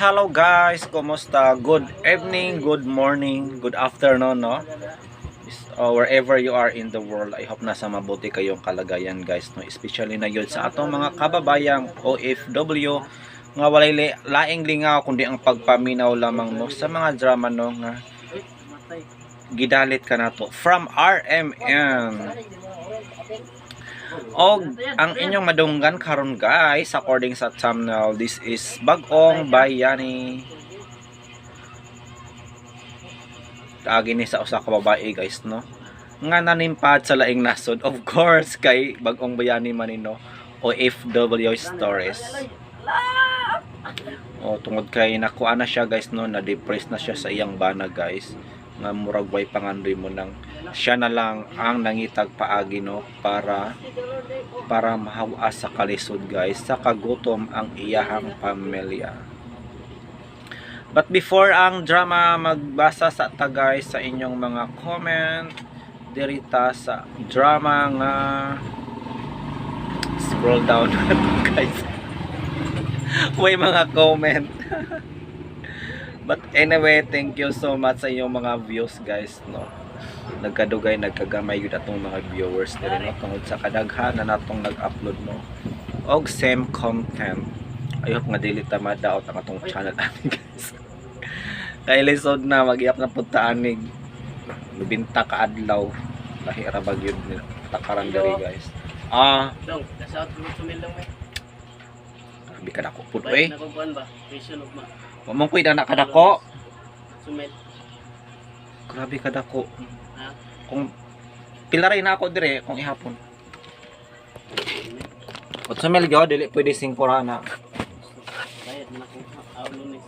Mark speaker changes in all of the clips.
Speaker 1: Hello guys, kumusta? Good evening, good morning, good afternoon, no? Wherever you are in the world, I hope nasa mabuti kayong kalagayan guys, no? Especially na yun sa atong mga kababayang OFW nga walay laing lingaw kundi ang pagpaminaw lamang no sa mga drama no nga gidalit ka nato from RMN. Og ang inyong madunggan karon guys, according sa thumbnail, this is Bag-ong Bayani. Kaagi ni sa usa ka babae guys no. Nga nanimpad sa laing nasod, of course kay Bag-ong Bayani man no OFW stories. Tungod kay nakuha na siya guys no, na-depress na siya sa iyang bana guys. Nga murag way pangandoy mo nang siya na lang ang nangitag paagi no para mahawa sa kalisod guys, sa kagutom ang iyahang pamilya. But before ang drama, magbasa sa ta guys sa inyong mga comment dirita sa drama nga scroll down guys. May mga comment. But anyway, thank you so much sa inyong mga views guys no. Nagkadugay, nagkagamay yun atong mga viewers diri no tungod sa kadaghan na natong nag-upload no og same content. Ayop nga dili ta madaot ang atong channel ani guys. Kay lisod na mag-iap na punta anig lubinta ka adlaw lahi ra bag yun takaran diri guys.
Speaker 2: Dong, nasa out sumil lang may.
Speaker 1: Grabe ka dako pud oy.
Speaker 2: Nakukuan ba? Vision of ma.
Speaker 1: Wa man kuy na kadako.
Speaker 2: Sumil.
Speaker 1: Grabe ka dako.
Speaker 2: Ha?
Speaker 1: Kung pilaray na ako dire kung ihapon. Ot sa mel gyud dili pwede singpura na.
Speaker 2: Bayad na ko lunes.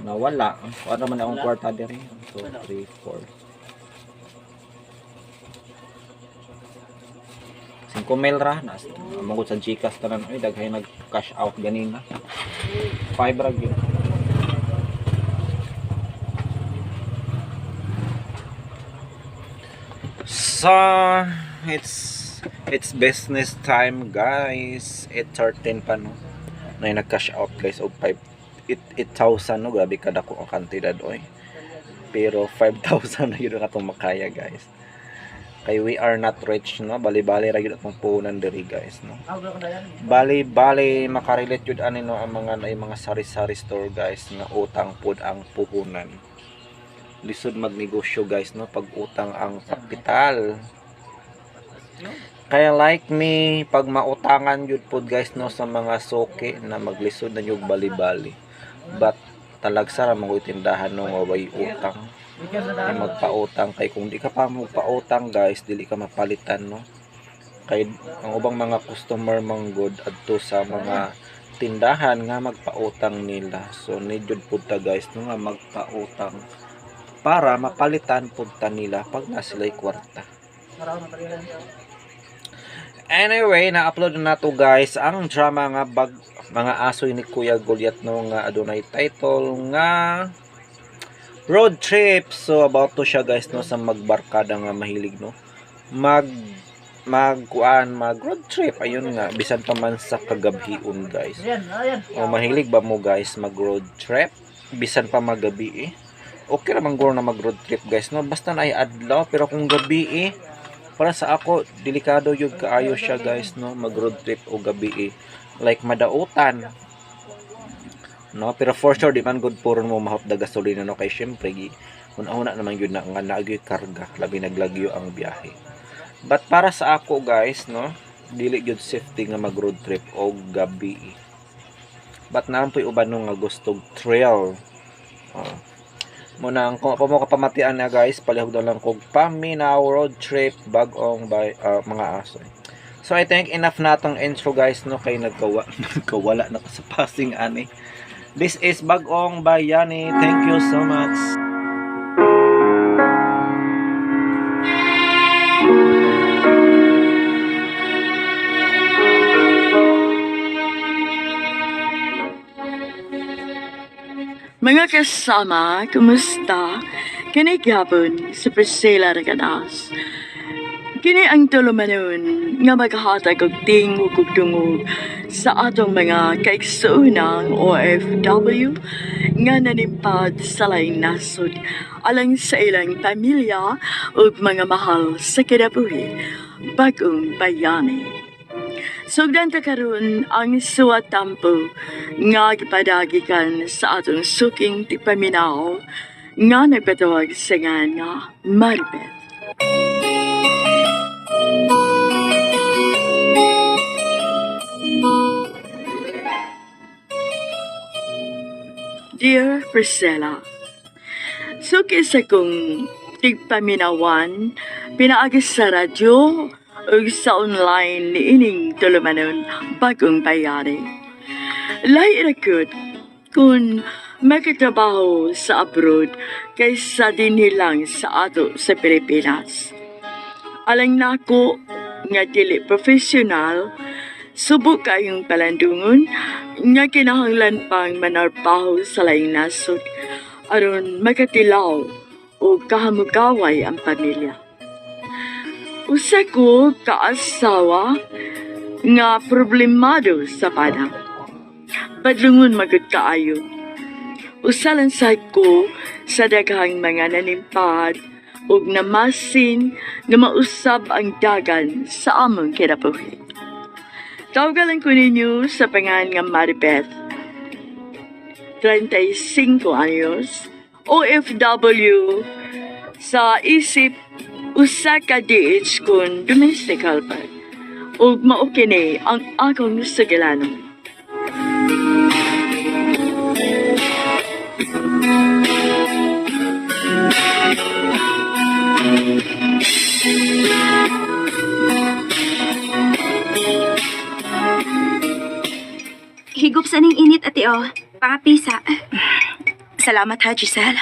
Speaker 1: Nawala. Ano man akong kwarta dire? 2 3 4. 5 mil ra na. Among sa Gcash tanan oy daghay nag cash out ganina. 5 ra gyud. So it's business time guys. 8:13 pa no. Na nag-cash out guys og 8,000 no, grabe kada ko ang kantidad oy. Pero 5,000 na yun atong makaya guys. Kay we are not rich no, bali-bali ra gyud atong puhunan diri guys no. Bali-bali makarelate jud ani no ang mga sari-sari store guys nga utang pud ang puhunan. Lisod magnegosyo guys no pag utang ang kapital. Kaya like me pag mautangan jud pod guys no sa mga suki na maglisod na yung bali-bali. But talagsa ra mo tindahan no nga way utang. Ay magpautang kay kung di ka pa magpautang guys dili ka mapalitan no. Kay ang ubang mga customer manggod adto sa mga tindahan nga magpautang nila. So need jud pud ta guys no nga magpautang para mapalitan punta nila pag na sila'y kwarta. Anyway, na-upload na to guys ang drama nga mga asoy ni Kuya Goliath no nga adunay title nga Road Trip. So about to siya guys no sa magbarkada nga mahilig no mag road trip ayun nga bisan pa man sa kagabhion guys. O mahilig ba mo guys mag road trip bisan pa magabi okay ra man guro na mag road trip guys no basta na ay adlaw, pero kung gabi para sa ako delikado yun kaayo siya guys no mag road trip o gabi like madautan no, pero for sure di man good puron mo mahapda gasolina no kay syempre una naman yun na nga naagyo karga labi naglagyo ang biyahe. But para sa ako guys no dili gyud safety nga mag road trip o gabi. But naampoy uban no nga gustong trail. Muna kung pa mo kapamatian na guys, palihog na lang kog paminaw road trip Bag-ong mga aso. So I think enough na tong intro guys no kay nagkawala na sa passing ani. This is Bag-ong Bayani. Thank you so much.
Speaker 3: Mga kasama, kumusta? Kani gabon sa Priscilla Raganas. Kini ang tulumanon nga maghahatag og tingog ug dungog sa atong mga kaigsuunang OFW nga nanimpad sa laing nasod alang sa ilang pamilya ug mga mahal sa kinabuhi bagong bayani. Sugdan ta karon ang suwat tampo nga gipadagikan sa atong suking tipaminaw nga nagpatawag sa nga Maribeth. Dear Priscilla, suki sa kong tigpaminawan, pinaagis sa radyo o sa online ni ining tulumanon bagong bayari. Lahi rakot kung magkatrabaho sa abroad kaysa din nilang sa ato sa Pilipinas. Alang nako nga dili profesional, subok kayong palandungon nga kinahanglan pang manarpaho sa laing nasod aron makatilaw o kahamugaway ang pamilya. Usa ko kaasawa nga problemado sa padang. Padlungon magud kaayo. Usa lang sad ko sa daghang mga nanimpad ug namasin nga mausab ang dagan sa among kinabuhi. Tawagan ko ninyo sa pangalan nga Maribeth. 35 anyos, OFW, sa isip usa ka DH kun domestic helper. Ug mao kini ang akong sugilanon.
Speaker 4: Higop sa ning init, ate, o. Pangapisa. Salamat ha, Giselle.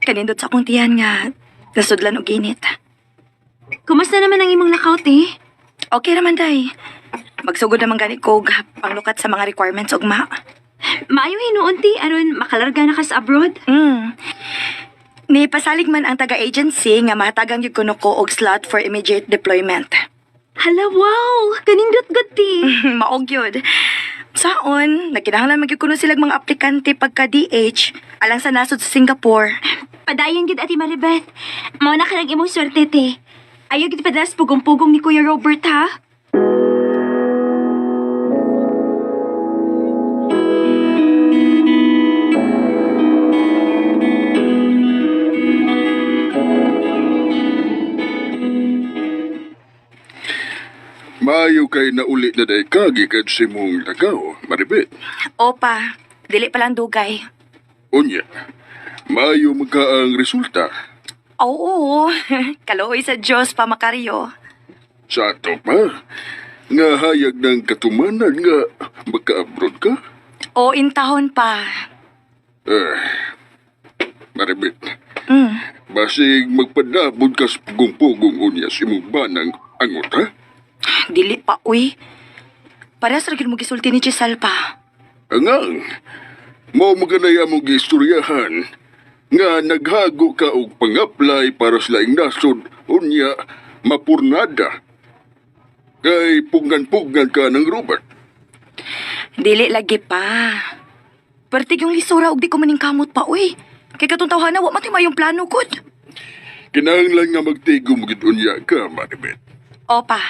Speaker 4: Kanindot sa akong tiyan nga, nasudlan og init. Kumusta naman ang imong lakaw, te? Okay raman, day. Magsugod naman gani ko panglukat sa mga requirements og ma. Maayo hinuon, te, aron makalarga na ka sa abroad? Ni pasalig man ang taga-agency nga mahatagang yung kuno ko og slot for immediate deployment. Hala, wow! Kanindot good, te. Maog yun. Saon, nagkinahanglan magyud kuno silang mga aplikante pagka-DH alang sa nasod sa Singapore. Padayon gid, ati Maribeth. Mao na ka nang imong swerte, te. Ayaw gid padalas pugong-pugong ni Kuya Robert, ha?
Speaker 5: Maayo kay nauli na day kagikad si mong lagaw, Maribeth.
Speaker 4: Opa, dili pa lang dugay.
Speaker 5: Unya, maayo magka ang resulta.
Speaker 4: Oo, kaluoy sa Diyos pa makaryo.
Speaker 5: Sa ato pa, nga hayag ng katumanan nga magka-abroad ka.
Speaker 4: O intahon pa.
Speaker 5: Maribeth,
Speaker 4: Mm.
Speaker 5: basig magpadabod ka sa pugong-pugong unya si mong banang angot, ha?
Speaker 4: Dili pa, uy. Parehas ra gyud mo gisulti ni Giselle pa.
Speaker 5: Angang, mo maganaya mong giistoryahan nga naghago ka og pang-apply para sa laing nasod unya mapurnada. Kay pugan-pugan ka ng Robert.
Speaker 4: Dili lagi pa. Pertig yung lisura og di ko maning kamot pa, uy. Kay katong tawhana wa matima yung plano gud.
Speaker 5: Kinahanglan nga magtigom gid unya ka, Maribeth.
Speaker 4: Opa.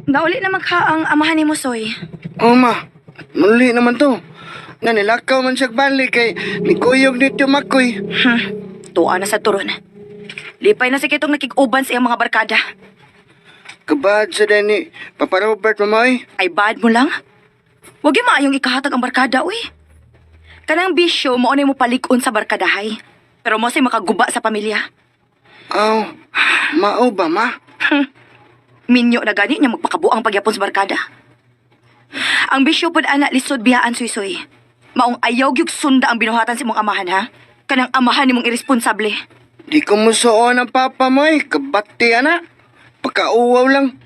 Speaker 4: Nauli naman ka ang amahan ni Musoy.
Speaker 6: Oh, ma. Muli naman to. Nga nilakaw man siya balik kay nikuyog nito makoy.
Speaker 4: Tuwa na sa turon. Lipay na sa kitong nakig-uban sa iyang mga barkada.
Speaker 6: Kabad sa Dani. Papa Robert, mamay.
Speaker 4: Ay bad mo lang. Huwag yung maayong ikahatag ang barkada, uy. Kanang bisyo, maunay mo palikon sa barkadahay. Pero mo say makaguba sa pamilya.
Speaker 6: Aw, mao ba, ma?
Speaker 4: Minyo na gani niya magpakabuang pagyapon sa barkada. Ang bisyo pod anak lisod biyaan suy-suy. Maong ayaw gyud sunda ang binuhatan sa imong amahan, ha? Kanang amahan nimong irresponsable.
Speaker 6: Di ko musuon ang papa mo eh. Kabati ana. Pagkauwaw lang.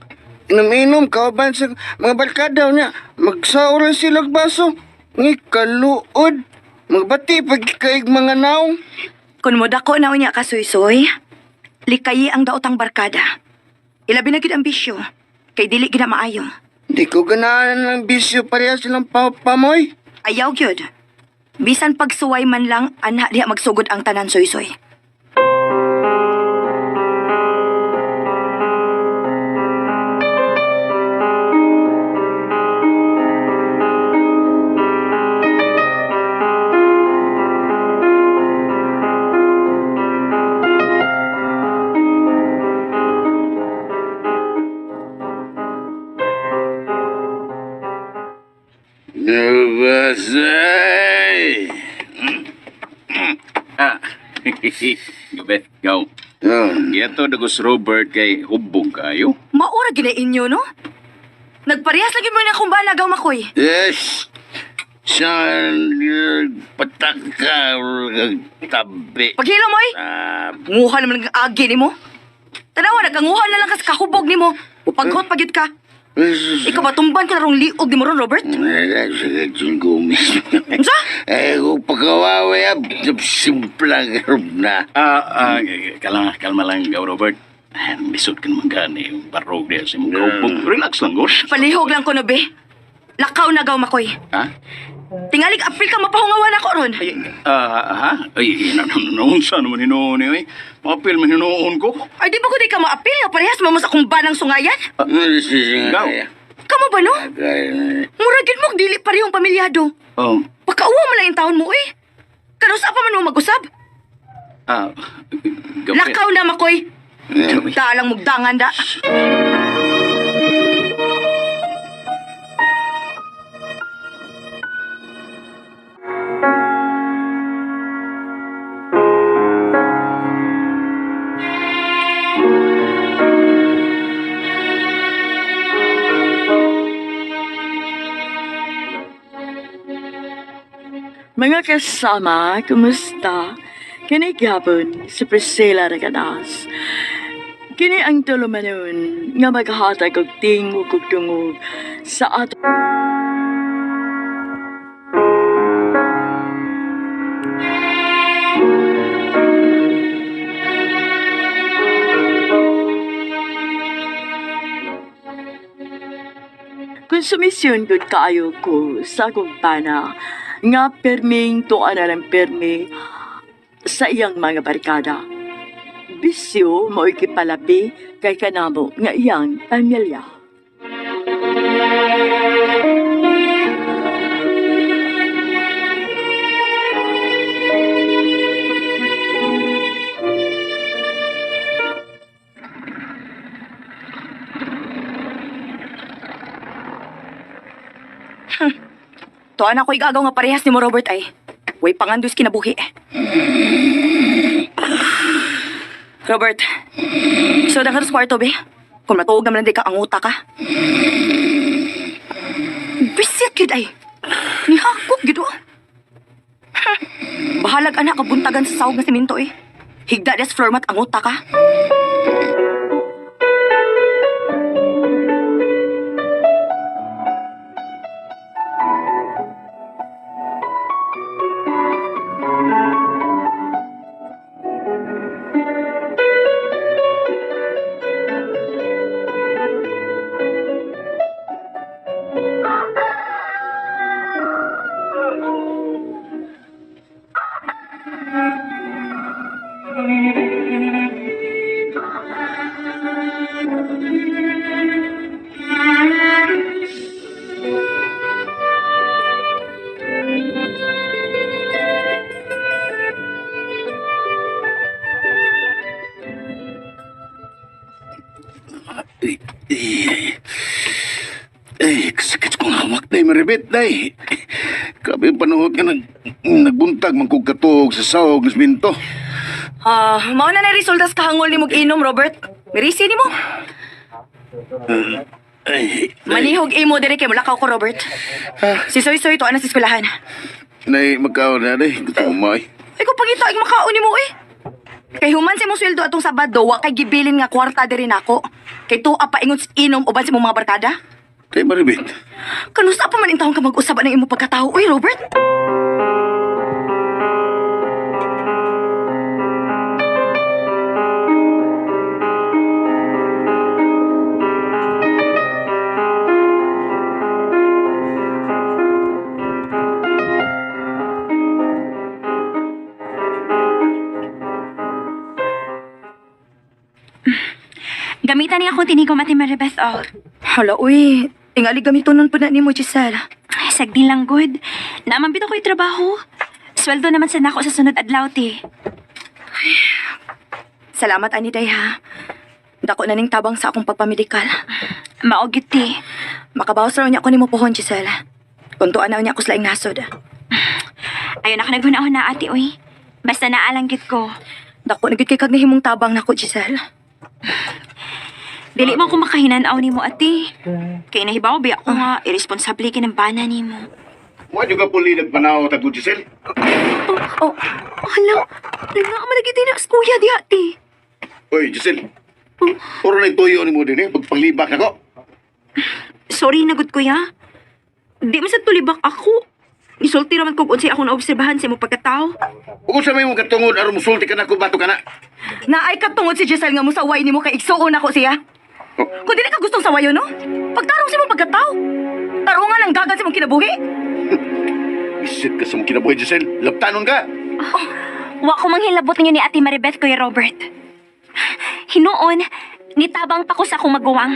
Speaker 6: Inom-inom, kawaban sa mga barkadaw niya. Magsauran sila og baso. Ngi kaluod. Magbati pagkaig mga naong.
Speaker 4: Kung mo dako na unya ka suy-suy, likayi ang daotang barkada. Ilabi na gid ang bisyo, kay dili gid na maayo.
Speaker 6: Di ko ganahan ng bisyo pareha silang papa mo eh.
Speaker 4: Ayaw gyud. Bisan pagsuway man lang, anha diha magsugod ang tanan suy-suy.
Speaker 5: Nabasay!
Speaker 7: Gabet, gaw. Giyato dagos Robert kay hubog kayo.
Speaker 4: Maura gid na inyo, no? Nagparehas lagi mo na kung ba nagaw makoy.
Speaker 5: Yes! Saan pataka tabi?
Speaker 4: Paghilo mo eh. Nguha naman ng agi ni mo. Tanawa, nagkanguha na lang ka sa kahubog ni mo. Upaghot pagyud ka. Ikaw ba tumban ka na rong liog ni mo ron, Robert?
Speaker 5: Sige, gumis.
Speaker 4: Unsa?
Speaker 5: Kung pagkawawi, simplang na.
Speaker 7: Kalma lang, gaw Robert. Bisod ka naman gani, barog diya sa mga hubog. Relax lang, gos.
Speaker 4: Palihog lang ko no, be. Lakaw na gaw makoy.
Speaker 7: Ha?
Speaker 4: Tingalig April ka mapahungawan ako ron.
Speaker 7: Ha? Ay, naunsa naman hinoon eh. Mapil man hinoon ko.
Speaker 4: Ay, di ba ko di ka maapil nga parehas mo sa kung banang sungayan?
Speaker 7: Gaw.
Speaker 4: Kamo ba no? Muragin mo, dili parehong pamilyado. Pagkauwa mo lang yung taon mo eh. Kanusa pa man mo mag-usab?
Speaker 7: Gaw.
Speaker 4: Lakaw na makoy. Dalang mugdangan da.
Speaker 3: Mga kasama, kumusta? Kini gyapon si Priscilla Raganas. Kini ang tulumanon nga maghatag og tingog ug tungog sa ato. Konsumisyon gud kaayo ko sa akong pana nga perming tuan na ng permi sa iyang mga barkada. Bisyo mo ikipalabi kay kanamo nga iyang pamilya.
Speaker 4: Tuan ako igagaw nga parehas ni mo, Robert, ay. Way pangandos kinabuhi. Robert, so ka sa kwarto, be? Kung matuog naman hindi ka ang uta ka. Bisit yun, ay. Nihakot, gido. Bahalag anak kabuntagan sa sawag na siminto, eh. Higda des floor mat ang uta ka.
Speaker 5: Sakit kong hawak, day, maribit, day. Grabe yung panuhot ka nagbuntag, magkugkatog sa sawag ng siminto.
Speaker 4: Mao na resultas kahangol ni mog inom, Robert. Mirisi ni mo. Manihog imo dire kay mulakaw ko, Robert. Si Soy-Soy to ana sa eskwelahan.
Speaker 5: Nay, magkaon na, day. Gusto mo, may.
Speaker 4: Ay ko pangita ig makaon ni mo eh. Kay human si mong sweldo atong Sabado, wa kay gibilin nga kwarta diri nako. Kay tuwa pa ingon sa inom uban sa mong mga barkada.
Speaker 7: Tay Maribit.
Speaker 4: Kanusta pa man intawon ka mag-usab ng imo pagkatao, uy Robert?
Speaker 8: Gamitan niya akong tinigom Ate Maribeth, oh.
Speaker 4: Hala, uy. Tingali gamitonon po na ni mo, Giselle.
Speaker 8: Ay, sagdi lang, good. Naman bitaw ko'y trabaho. Sweldo naman sa nako sa sunod adlaw, ti.
Speaker 4: Salamat, Aniday, ha. Dako na ning tabang sa akong pagpamedikal.
Speaker 8: Maogit, ti.
Speaker 4: Makabawas raw niya ako ni mo pohon, Giselle. Kuntuan na niya ako sa laing nasod.
Speaker 8: Ayun ako naghunahon na, ate, uy. Basta naalanggit ko.
Speaker 4: Dako nagit kay kag nahimong tabang nako, Giselle.
Speaker 8: Dili mo ako makahinanaw ni mo, ate. Kaya nahibaw, biya ko nga, irresponsable kinambana ni mo.
Speaker 7: Wa juga puli nagpanaw tagod Giselle.
Speaker 4: Oh, hala. Nagnakamalagitin na sa kuya, di ate.
Speaker 7: Oy, Giselle. Puro na tuyo ni mo din eh, pagpanglibak nako.
Speaker 8: Sorry, nagod kuya. Di man sa tulibak ako. Isulti raman kung unsay ako naobserbahan sa mo pagkatao.
Speaker 7: Ug sa may mong katungod aron musulti ka nako bato kana.
Speaker 4: Naay katungod si Giselle nga musaway ni mo kay igsuon ako siya. Kung dili ka gustong sawayo, no? Pagtarong si mo pagkatao. Tarungan ang gagan si mong kinabuhi.
Speaker 7: Isit ka sa mong kinabuhi, Giselle. Labtanon ka.
Speaker 8: Wa ko manghilabot ninyo ni Ate Maribeth, Kuya Robert. Hinuon, nitabang pa ko sa akong maguwang.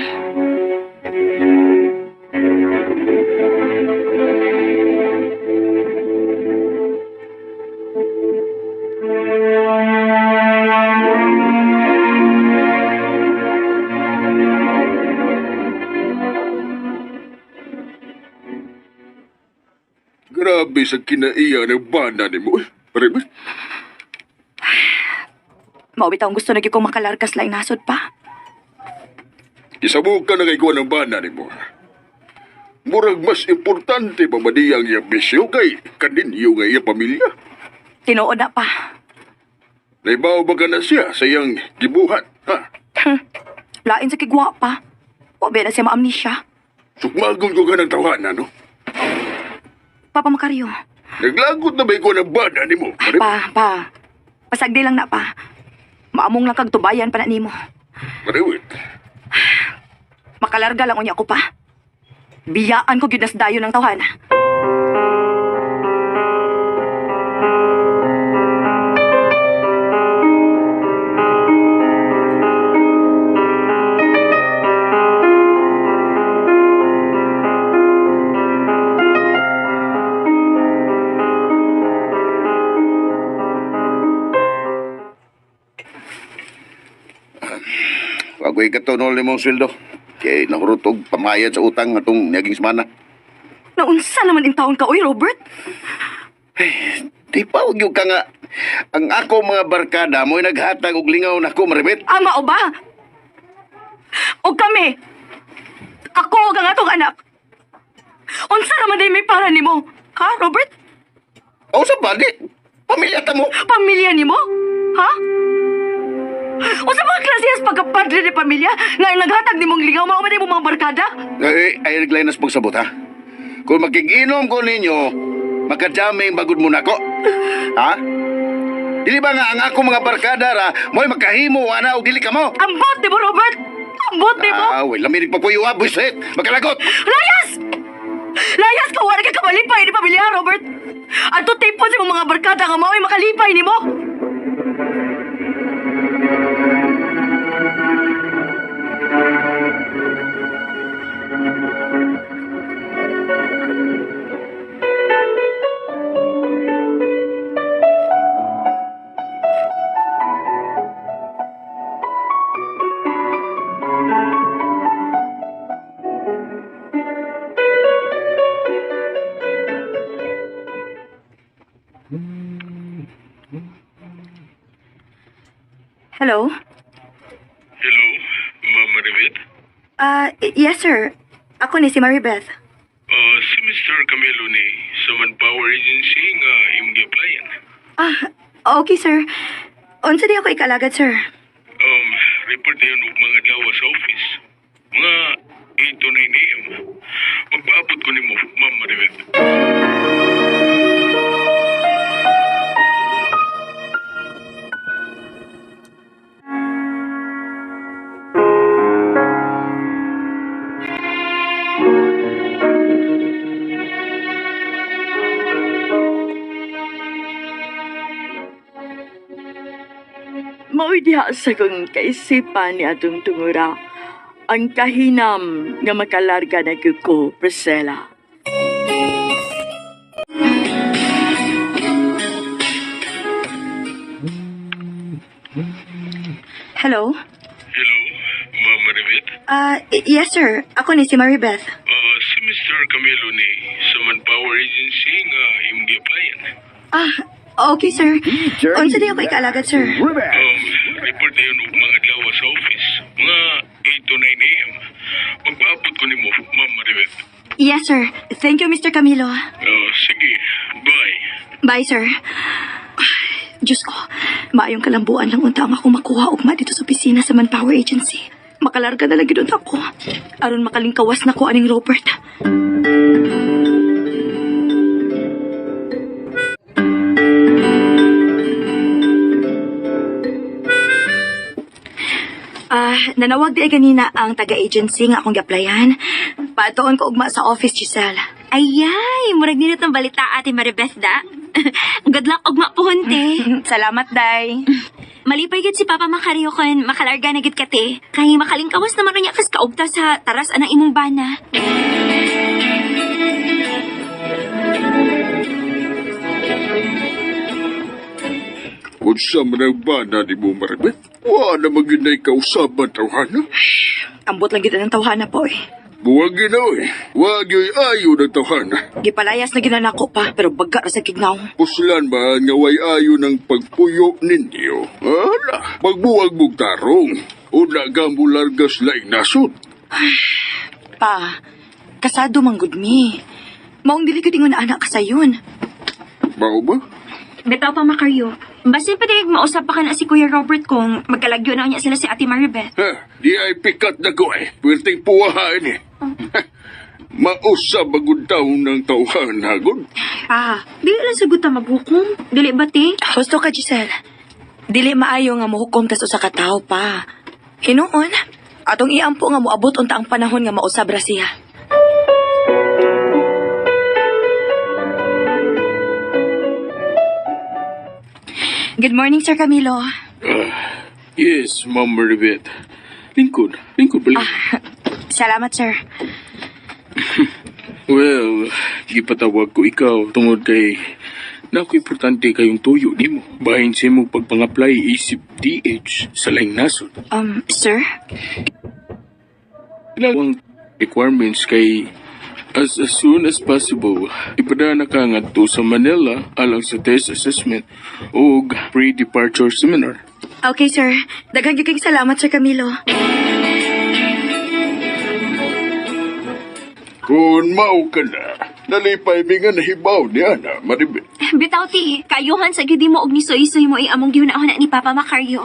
Speaker 5: Grabe sa kinaiya ng bana ni mo. Maribit,
Speaker 4: Maubit ang gusto na gyud kong makalargas laing nasod pa.
Speaker 5: isabog ka na kay kuha ng bana ni mo. Murag mas importante pa ba diyang iya bisyo kay kaninyo nga iya pamilya?
Speaker 4: Tinuod na pa.
Speaker 5: Naibaw ba ka na siya sa iyang gibuhat, ha?
Speaker 4: Lain sa kigwa pa. Wabi na siya maamnisya.
Speaker 5: Sukmagon ko ka ng tawanan, no?
Speaker 4: Papa Macario.
Speaker 5: Naglagot na ba ikaw ng bana ni mo?
Speaker 4: Pa. Pasagdi lang na pa. Maamong lang kag tubayan pa na nimo.
Speaker 5: Mariwit,
Speaker 4: Makalarga lang unya ko pa. Biyaan ko gyud nas dayo ng tawhana.
Speaker 7: Ako'y katunol ni mong sweldo. Kaya nahurutog pamayad sa utang atong naging semana.
Speaker 4: Naunsa naman in taon ka, uy, Robert?
Speaker 7: Di pa, huwag yung ka nga. Ang ako mga barkada mo'y naghatag og lingaw na ko, Maribet.
Speaker 4: Ama o ba? O kami? Ako o ang atong anak? Unsa naman day may para nimo? Ha, Robert?
Speaker 7: O sa ba, di? Pamilya ta mo.
Speaker 4: Pamilya nimo? Ha? Unsa mga klasehas pagkapadre ni pamilya nga naghatag nimong lingaw mao man mo mga barkada?
Speaker 7: Ay naglainas pagsabot, ha? Kung magkiginom ko ninyo, magkadaming bagod mo na ko. Ha? Dili ba nga ang ako mga barkada ra, mo'y makahimo, ana, o dili ka mo?
Speaker 4: Ambot ni mo, Robert! Ambot ni mo!
Speaker 7: Wala minig pa po yung buisit. Magkalagot!
Speaker 4: Layas! Layas ka! Wala ka kamalipay ni pamilya, Robert! Ato tipo sa mga barkada nga mao'y makalipay ni mo! Hello?
Speaker 5: Hello, Ma'am Maribet?
Speaker 4: Yes, sir. Ako ni si Maribeth.
Speaker 5: Si Mr. Camilo ni sa Manpower Agency nga imong gi-applyan.
Speaker 4: Okay, sir. Unsa di ako ikalagad, sir?
Speaker 5: Report na yun og mga adlaw sa office. Mga 8 to 9 a.m. Magpaabot ko nimo, Ma'am Maribeth.
Speaker 3: Mao'y diha sa kong kaisipan ni atong tungura ang kahinam nga makalarga na ko, Priscilla.
Speaker 4: Hello?
Speaker 5: Hello, Ma'am Maribeth.
Speaker 4: Yes, sir. Ako ni si Maribeth.
Speaker 5: Si Mr. Camilo ni sa Manpower Agency nga imong gi-applyan.
Speaker 4: Okay, sir. Unsa di ako ikalagad, sir?
Speaker 5: Report na yun og mga adlaw sa office. Mga 8 to 9 a.m. Magpaabot ko nimo, Ma'am Maribeth.
Speaker 4: Yes, sir. Thank you, Mr. Camilo.
Speaker 5: Sige, bye.
Speaker 4: Bye, sir. Diyos ko, maayong kalambuan lang unta ang ako makuha ugma dito sa opisina sa Manpower Agency. Makalarga na lagi doon ako. Aron makalingkawas na ko aning Robert. Nanawag di ganina ang taga-agency nga akong gi-applyan. Patoon ko ugma sa office, Giselle.
Speaker 8: Ayay, murag nila itong balita ate Maribeth da. Good luck ugma po hunte.
Speaker 4: Salamat, Day.
Speaker 8: Malipay gid si Papa Macario kon makalarga na gid kate. Kay makalingkawas naman niya kas kaugta sa taras anang imong bana.
Speaker 5: Unsa man ang bana ni mo, Maribeth? Wala maginay kausaban tawhana.
Speaker 4: Ambot lang gid ang tawhana po eh.
Speaker 5: Buwag ginaw eh. Wag yo'y ayo ng tawhana.
Speaker 4: Gipalayas na ginanako pa, pero baga ra sa kignaw.
Speaker 5: Puslan ba nga way ayo ng pagpuyo ninyo? Ala, magbuwag mong tarong. Una gambo largas laing nasod.
Speaker 4: Pa, kasado man gud mi. Maong dili gud ingon na anak ka sayon.
Speaker 5: Mao ba?
Speaker 8: Bitaw pa Macario. Basin pa din mausap pa ka na si Kuya Robert kung magkalagyo na niya sila si Ate Maribeth.
Speaker 5: Di ay pikat na ko eh. Pwerteng puwahaan eh. Mausap bagod daw ng tauhan hagod.
Speaker 8: Dili lang sagot na maghukom. Dili ba te?
Speaker 4: Gusto ka, Giselle. Dili maayo nga mohukom tas usa ka tawo pa. Hinuon, atong iampo nga moabot unta ang panahon nga mausab ra siya. Good morning, Sir Camilo.
Speaker 5: Yes, Ma'am Maribeth. Lingkod balik.
Speaker 4: Salamat, sir.
Speaker 5: Well, gipatawag ko ikaw tungod kay naku importante kayong tuyo nimo. Bahin sa mo pagpang-apply isip DH sa laing nasod.
Speaker 4: Sir?
Speaker 5: Ang requirements kay as soon as possible, ipadana ka ngadto sa Manila alang sa test assessment o pre-departure seminar.
Speaker 4: Okay, sir. Daghang gyud kayong salamat, Sir Camilo.
Speaker 5: Kung mao ka na, nalipay mi nga nahibaw ni Ana, Maribeth.
Speaker 8: Bitaw ti, kayuhan sa gidi mo og ni Soy-Soy mo among giunahon na ni Papa Macario.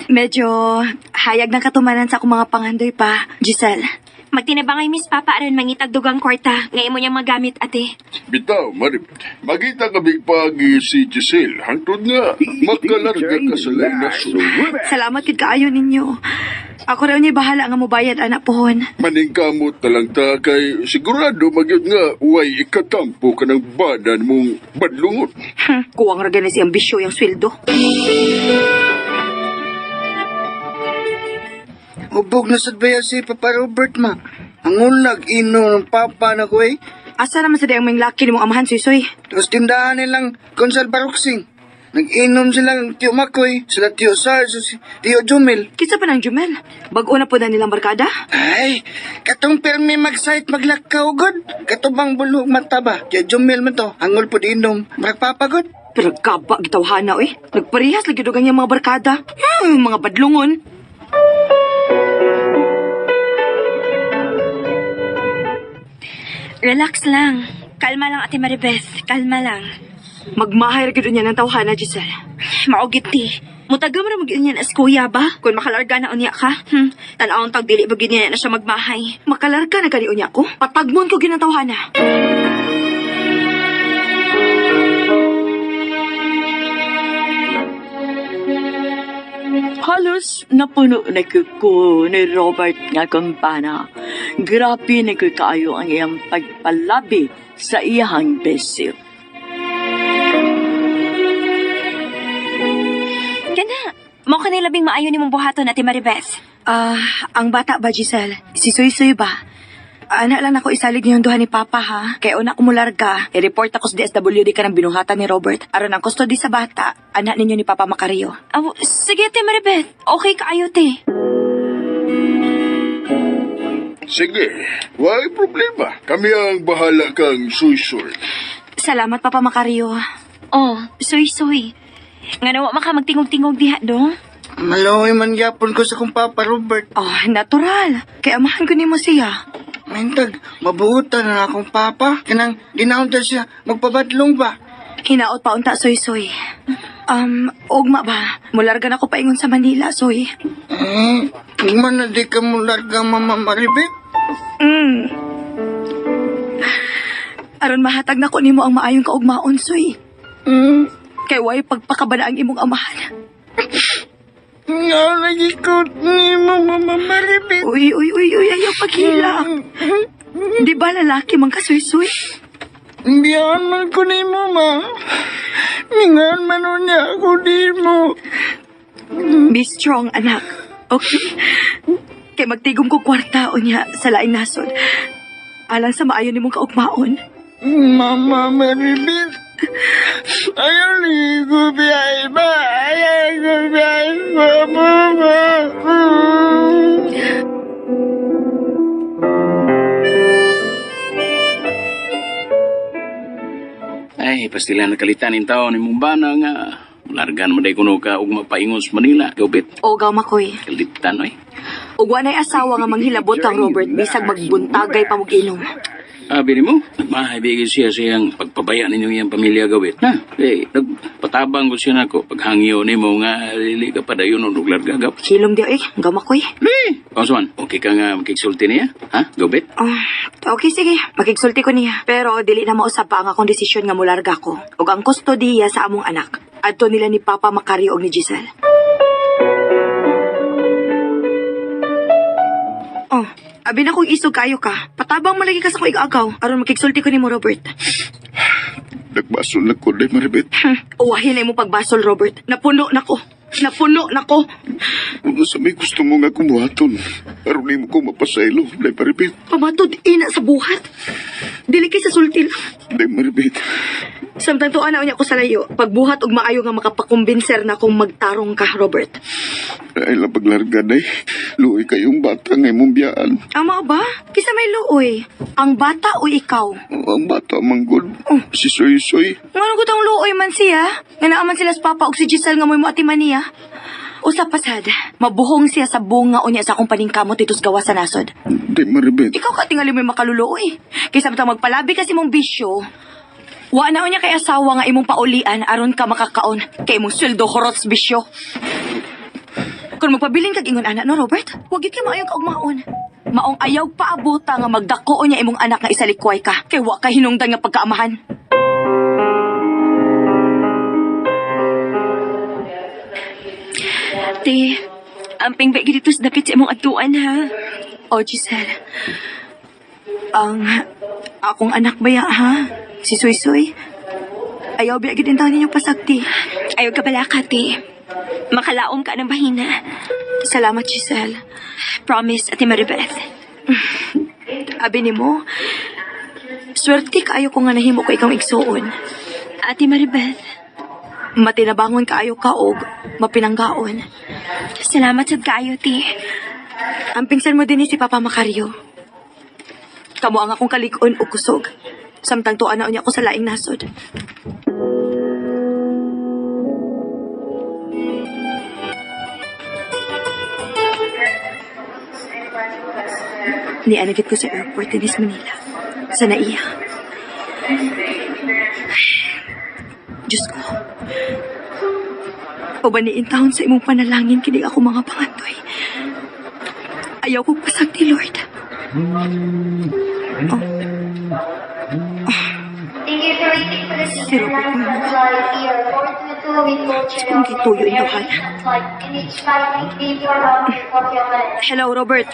Speaker 4: Medyo hayag ng katumanan sa akong mga pangandoy pa, Giselle.
Speaker 8: Magtinabangay Miss Papa aron mangitag dugang kwarta. Ngayon mo niyang magamit ate.
Speaker 5: Bitaw, Maribeth, magita ka big pagi si Giselle. Hantod nga, makalarga ka sa laing nasod.
Speaker 4: Salamat kid kaayo ninyo. Ako raw niya bahala nga mobayad anak pohon.
Speaker 5: Maningkamot na lang ta kay sigurado magyud nga way ikatampo ka ng badan mong badlungot.
Speaker 4: Kuwang ra gani si ambisyo yung sweldo.
Speaker 6: Ubog na sad baya si Papa Robert, ma. Ang ulag ino ng papa na ko eh.
Speaker 4: Asa naman sa dayang may laki ni mong amahan, Soy-Soy?
Speaker 6: Tapos tindahan nilang Gonzal Baruksing. Nag-inom silang Tiyo Makoy, sila Tiyo Sar, si Tiyo Jumel.
Speaker 4: Kinsa pa ng Jumel? Bago na po na nilang barkada?
Speaker 6: Ay, katong permi mag-site maglakaw, god. Katubang bulog mata ba? Tiyo Jumel man to, hangol po di inom. Magpapagod.
Speaker 4: Pero gaba gitawhana eh. Nagparehas lagi dugang yung mga barkada. Mga badlungon.
Speaker 8: Relax lang. Kalma lang Ate Maribeth. Kalma lang.
Speaker 4: Magmahay ra gyud niya ng tawhana, Giselle.
Speaker 8: Maugit ti. Mutagam ra magin niya na sa kuya ba? Kung makalarga na unya ka, tanawang tagdili ba niya na siya magmahay. Makalarga na gani unya ko? Patagmon ko ginatawhana.
Speaker 3: Halos napuno na ko ni Robert nga kumpana. Grabe na ko kaayo ang iyang pagpalabi sa iyang besil.
Speaker 8: Ganda, mo ka labing maayo ni mong buhaton, Ate Maribeth. Ang bata ba, Giselle? Si Suy ba? Anak lang ako isalig niyong duha ni Papa, ha? Kaya una ko mularga, i-report ako sa DSWD ka ng binuhatan ni Robert. Aron ang custody sa bata, anak ninyo ni Papa Macario. Sige, Ate Maribeth. Okay ka ayo, te.
Speaker 5: Sige, why problema. Kami ang bahala kang suy-suy.
Speaker 8: Salamat, Papa Macario. Oh, Suy. Nga nawa maka magtingog-tingog diha, do?
Speaker 6: Maloy man yapon ko sa kong Papa Robert.
Speaker 8: Oh, natural. Kaya amahan ko nimo siya.
Speaker 6: Mintag, mabuutan na akong Papa. Kanang ginaunta siya, magpabadlong ba?
Speaker 8: Hinaot pa unta, Soy. Ugma ba? Mularga na ko paingon sa Manila, Soy.
Speaker 6: Man na di ka mo larga, Mama Maribeth.
Speaker 8: Aron mahatag na ko nimo ang maayong kaugmaon, Soy. Kay way pagpakabala ang imong amahan.
Speaker 6: Nga lagi ko ni Mama Maribeth.
Speaker 8: Uy, ayaw paghila. Di ba lalaki mang kasuy-suy?
Speaker 6: Biyan man ko ni Mama. Mingan man niya ako di mo.
Speaker 8: Be strong, anak. Okay? Kay magtigom ko kwarta o niya sa laing nasod. Alang sa maayo ni mong kaugmaon.
Speaker 6: Mama Maribeth. Ayaw ligo biyay ba? Ayaw ko biyay ba, Mama?
Speaker 7: Ay, pastilan nakalitan ng tao ni mong bana nga. Largan mo day kuno ka ug mapaingon sa Manila, kaupit.
Speaker 8: Ogaw makoy.
Speaker 7: Kalitan, oy.
Speaker 8: Ugwa na'y asawa nga manghilabot kang Robert bisag magbuntagay pa mong inom.
Speaker 7: Abi ni mo, mahaibigin siya siyang pagpabaya ninyo iyang pamilya gawit. Na, nagpatabang ko siya nako. Paghangyo ni mo nga, lili ka pa dayon nung larga gap.
Speaker 8: Silom di gaw makoy.
Speaker 7: Konsuan, okay ka nga makiksulti niya? Ha? Gawit?
Speaker 8: Okay, sige. Makigsulti ko niya. Pero dili na mausap pa ang akong desisyon nga mularga ko. Ug ang kustodiya sa among anak. Adto nila ni Papa Macario og ni Giselle. Abi na kong isog kayo ka. Patabang malagi ka sa ko igagaw. Aron makigsulti ko ni mo, Robert.
Speaker 5: Nagbasol na ko, Day Maribeth.
Speaker 8: Uwahin ay mo pagbasol, Robert. Napuno na ko.
Speaker 5: Ano sa may gusto mo nga kumuhaton? Aron di mo ko mapasaylo, Day Maribeth.
Speaker 8: Pamatod ina sa buhat. Dili kay sa sulti lang.
Speaker 5: Day Maribeth.
Speaker 8: Samtang tuan na unya ko sa layo. Pagbuhat og maayo nga makapakumbinser na kung magtarong ka, Robert.
Speaker 5: Ay lang paglarga, Day. Luoy kayong bata nga imong biyaan.
Speaker 8: Ama ba? Kisa may luoy. Ang bata o ikaw?
Speaker 5: Ang bata manggod. Si Soy-Soy.
Speaker 8: Ngano gutang luoy man siya? Nga naaman sila sa Papa og si Giselle nga mo ati maniya. Usa pasad, mabuhong siya sa bunga unya sa akong paningkamot dito sa gawa sa nasod.
Speaker 5: Day Maribeth.
Speaker 8: Ikaw ka tingali mo makaluluoy. Kaysa matang magpalabi kasi mong bisyo. Wa na unya kay asawa nga imong paulian aron ka makakaon kay imong sweldo horots bisyo. Kung magpabiling kag ingon anak no Robert, wag gyud kay maayong kaugmaon. Maong ayaw paabuta nga magdako unya imong anak nga isalikway ka kay wa ka hinungdan nga pagkaamahan. Te, amping ba dito sa dapit sa imong atuan, ha? O, Giselle. Ang akong anak ba ya, ha? Si Suy. Ayaw ba gid intaw ninyo pasagti? Ayaw ka bala ka, te. Makalaom ka ng bahina. Salamat, Giselle. Promise, Ate Maribeth. Abi ni mo, swerte kaayo ko nga nahimo ko ikaw igsuon. Ate Maribeth. Matinabangon kaayo ka og mapinanggaon. Salamat sa kaayo, ti. Ang pingsan mo din si Papa Macario. Kamo ang akong kalig-on o kusog. Samtang tuan na unya ko sa laing nasod. Nianagit ko sa airport din sa Manila. Sa naiya. Diyos ko. O baniin taon sa imong panalangin kini ako mga pangandoy. Ayaw ko pasagdi, Lord. Si Robert mo na. Kung gituyo yung duhan. Hello, Robert.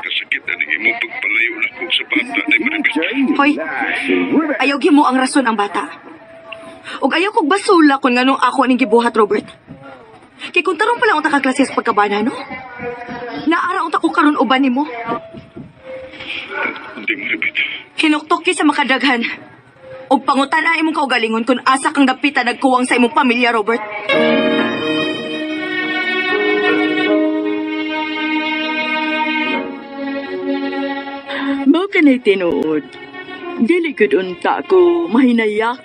Speaker 5: Kasakit na naging mong pagpalayo na ko sa bata na maribit.
Speaker 8: Hoy, ayaw mo ang rason ang bata. Ug ayaw kog basula kung nganong ako ning gibuhat, Robert. Kay kung tarong pala ang takaklase sa pagkabana, no? Naara unta ko karon uban nimo.
Speaker 5: Hindi maribit.
Speaker 8: Hinuktok sa makadaghan. Ug pangutan ay imong kaugalingon kung asa kang dapita nagkuwang sa imong pamilya, Robert.
Speaker 3: Mao kanay tinuod. Dili gud unta ko mahinayak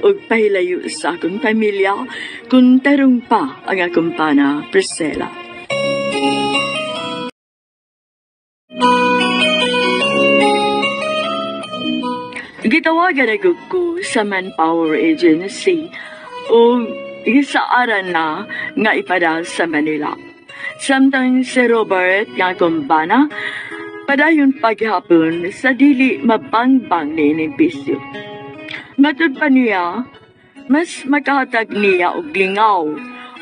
Speaker 3: og pahilayo sa akong pamilya kung tarong pa ang akong pana, Priscilla. Gitawagan ako ko sa Manpower Agency o gisaaran na nga ipada sa Manila. Samtang si Robert nga kumbana, padayon paghapon sa dili mabangbang ni Pisyo. Matod pa niya, mas makahatag niya og lingaw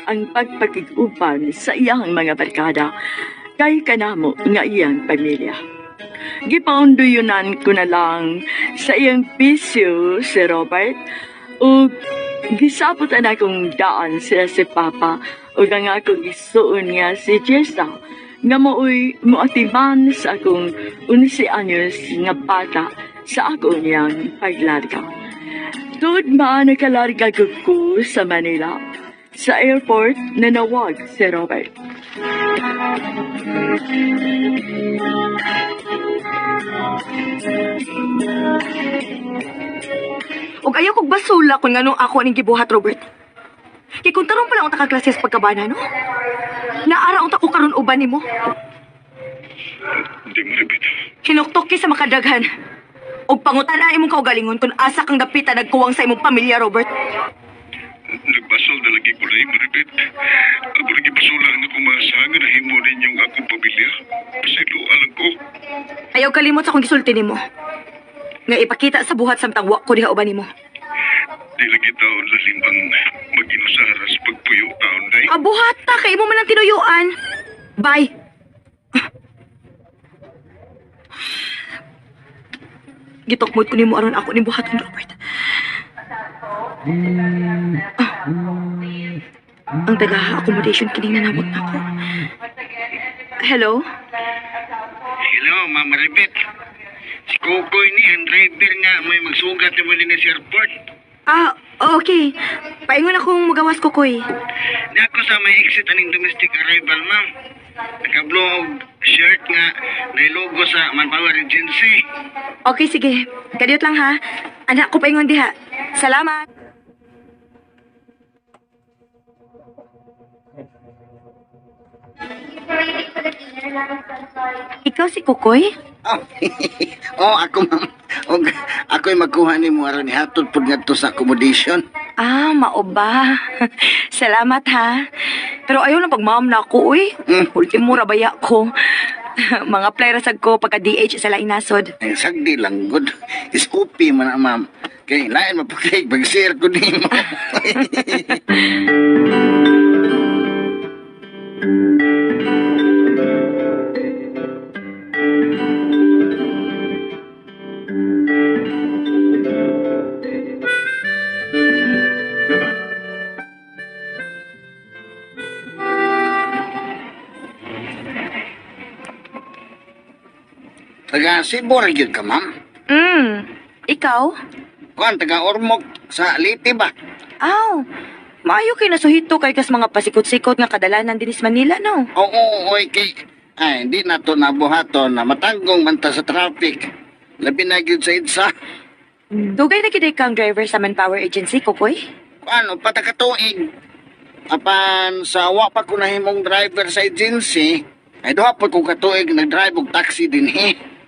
Speaker 3: ang pagpakiguban sa iyang mga barkada kay kanamo nga iyang pamilya. Gipaundoyonan ko na lang sa iyang Pisyo si Robert o gisaputan akong daan sila si Papa o ang akong isuon nga si Jessa nga mo'y muatiman sa akong 11 anyos nga bata sa ako niyang paglarga. Tuod nakalarga ko sa Manila. Sa airport na nawag si Robert.
Speaker 8: Ug ayaw kog basula kung nganong ako ning gibuhat, Robert. Kay kung tarong pala ang takaklase sa pagkabana, no? Naara unta ko karon uban nimo.
Speaker 5: Hindi maribit.
Speaker 8: Hinuktok sa makadaghan. Ug pangutan ay imong kaugalingon kung asa kang dapita nagkuwang sa imong pamilya, Robert.
Speaker 5: Nagbasal na lagi ko na maribit. Ako lagi basulan nga kumasangan na himo ninyong akong pamilya. Pasiluan lang ko.
Speaker 8: Ayaw kalimot sa akong gisulti nimo. Nga ipakita sa buhat samtang wa ko diha uban nimo.
Speaker 5: Di lagi taon lalim ang mag-inusara sa pagpuyo taon na
Speaker 8: Buhat ta kay mo man ang tinuyuan. Bye. Gitokmod ko nimo aron ako ni buhaton, Robert. Ang taga-accommodation kining nanabot na ako. Hello?
Speaker 7: Hello, Ma'am Maribet. Si Kukoy ni, ang driver nga, may magsugat naman din sa airport.
Speaker 8: Okay. Paingon akong magawas ko, Koy.
Speaker 7: Nako sa may exit aning domestic arrival, ma'am. Naka-blog shirt nga, may logo sa Manpower Agency.
Speaker 8: Okay, sige. Kadiyot lang, ha? Anak ko paingon diha. Salamat. Ikaw si Kukoy?
Speaker 6: Ako ma'am. Og ako'y magkuha ni mo aron ihatod pud ngadto sa accommodation.
Speaker 8: Mao ba? Salamat, ha? Pero ayaw na pagmam na ako, uy. Ultimo rabaya ko. Mga playrasag ko pagka-DH sa laing nasod.
Speaker 6: Ay sagdi lang good. Iskopi man na ma'am. Kay lain mapaklig pag-share ko nimo. Taga Cebu ra gyud ka, ma'am.
Speaker 8: Ikaw?
Speaker 6: Kuan taga Ormoc sa Liti ba?
Speaker 8: Maayo kay nasuhito kay kas mga pasikot-sikot nga kadalanan dinis Manila, no?
Speaker 6: Oo, oy kay ay hindi na to nabuhaton na matanggong man ta sa traffic. Labi na gyud sa EDSA.
Speaker 8: Dugay na kiday kang driver sa Manpower Agency, Kukoy?
Speaker 6: Ano pata ka tuig. Apan sa wa pa ko nahimong driver sa agency, ay duha pa ko katuig nag-drive og taxi din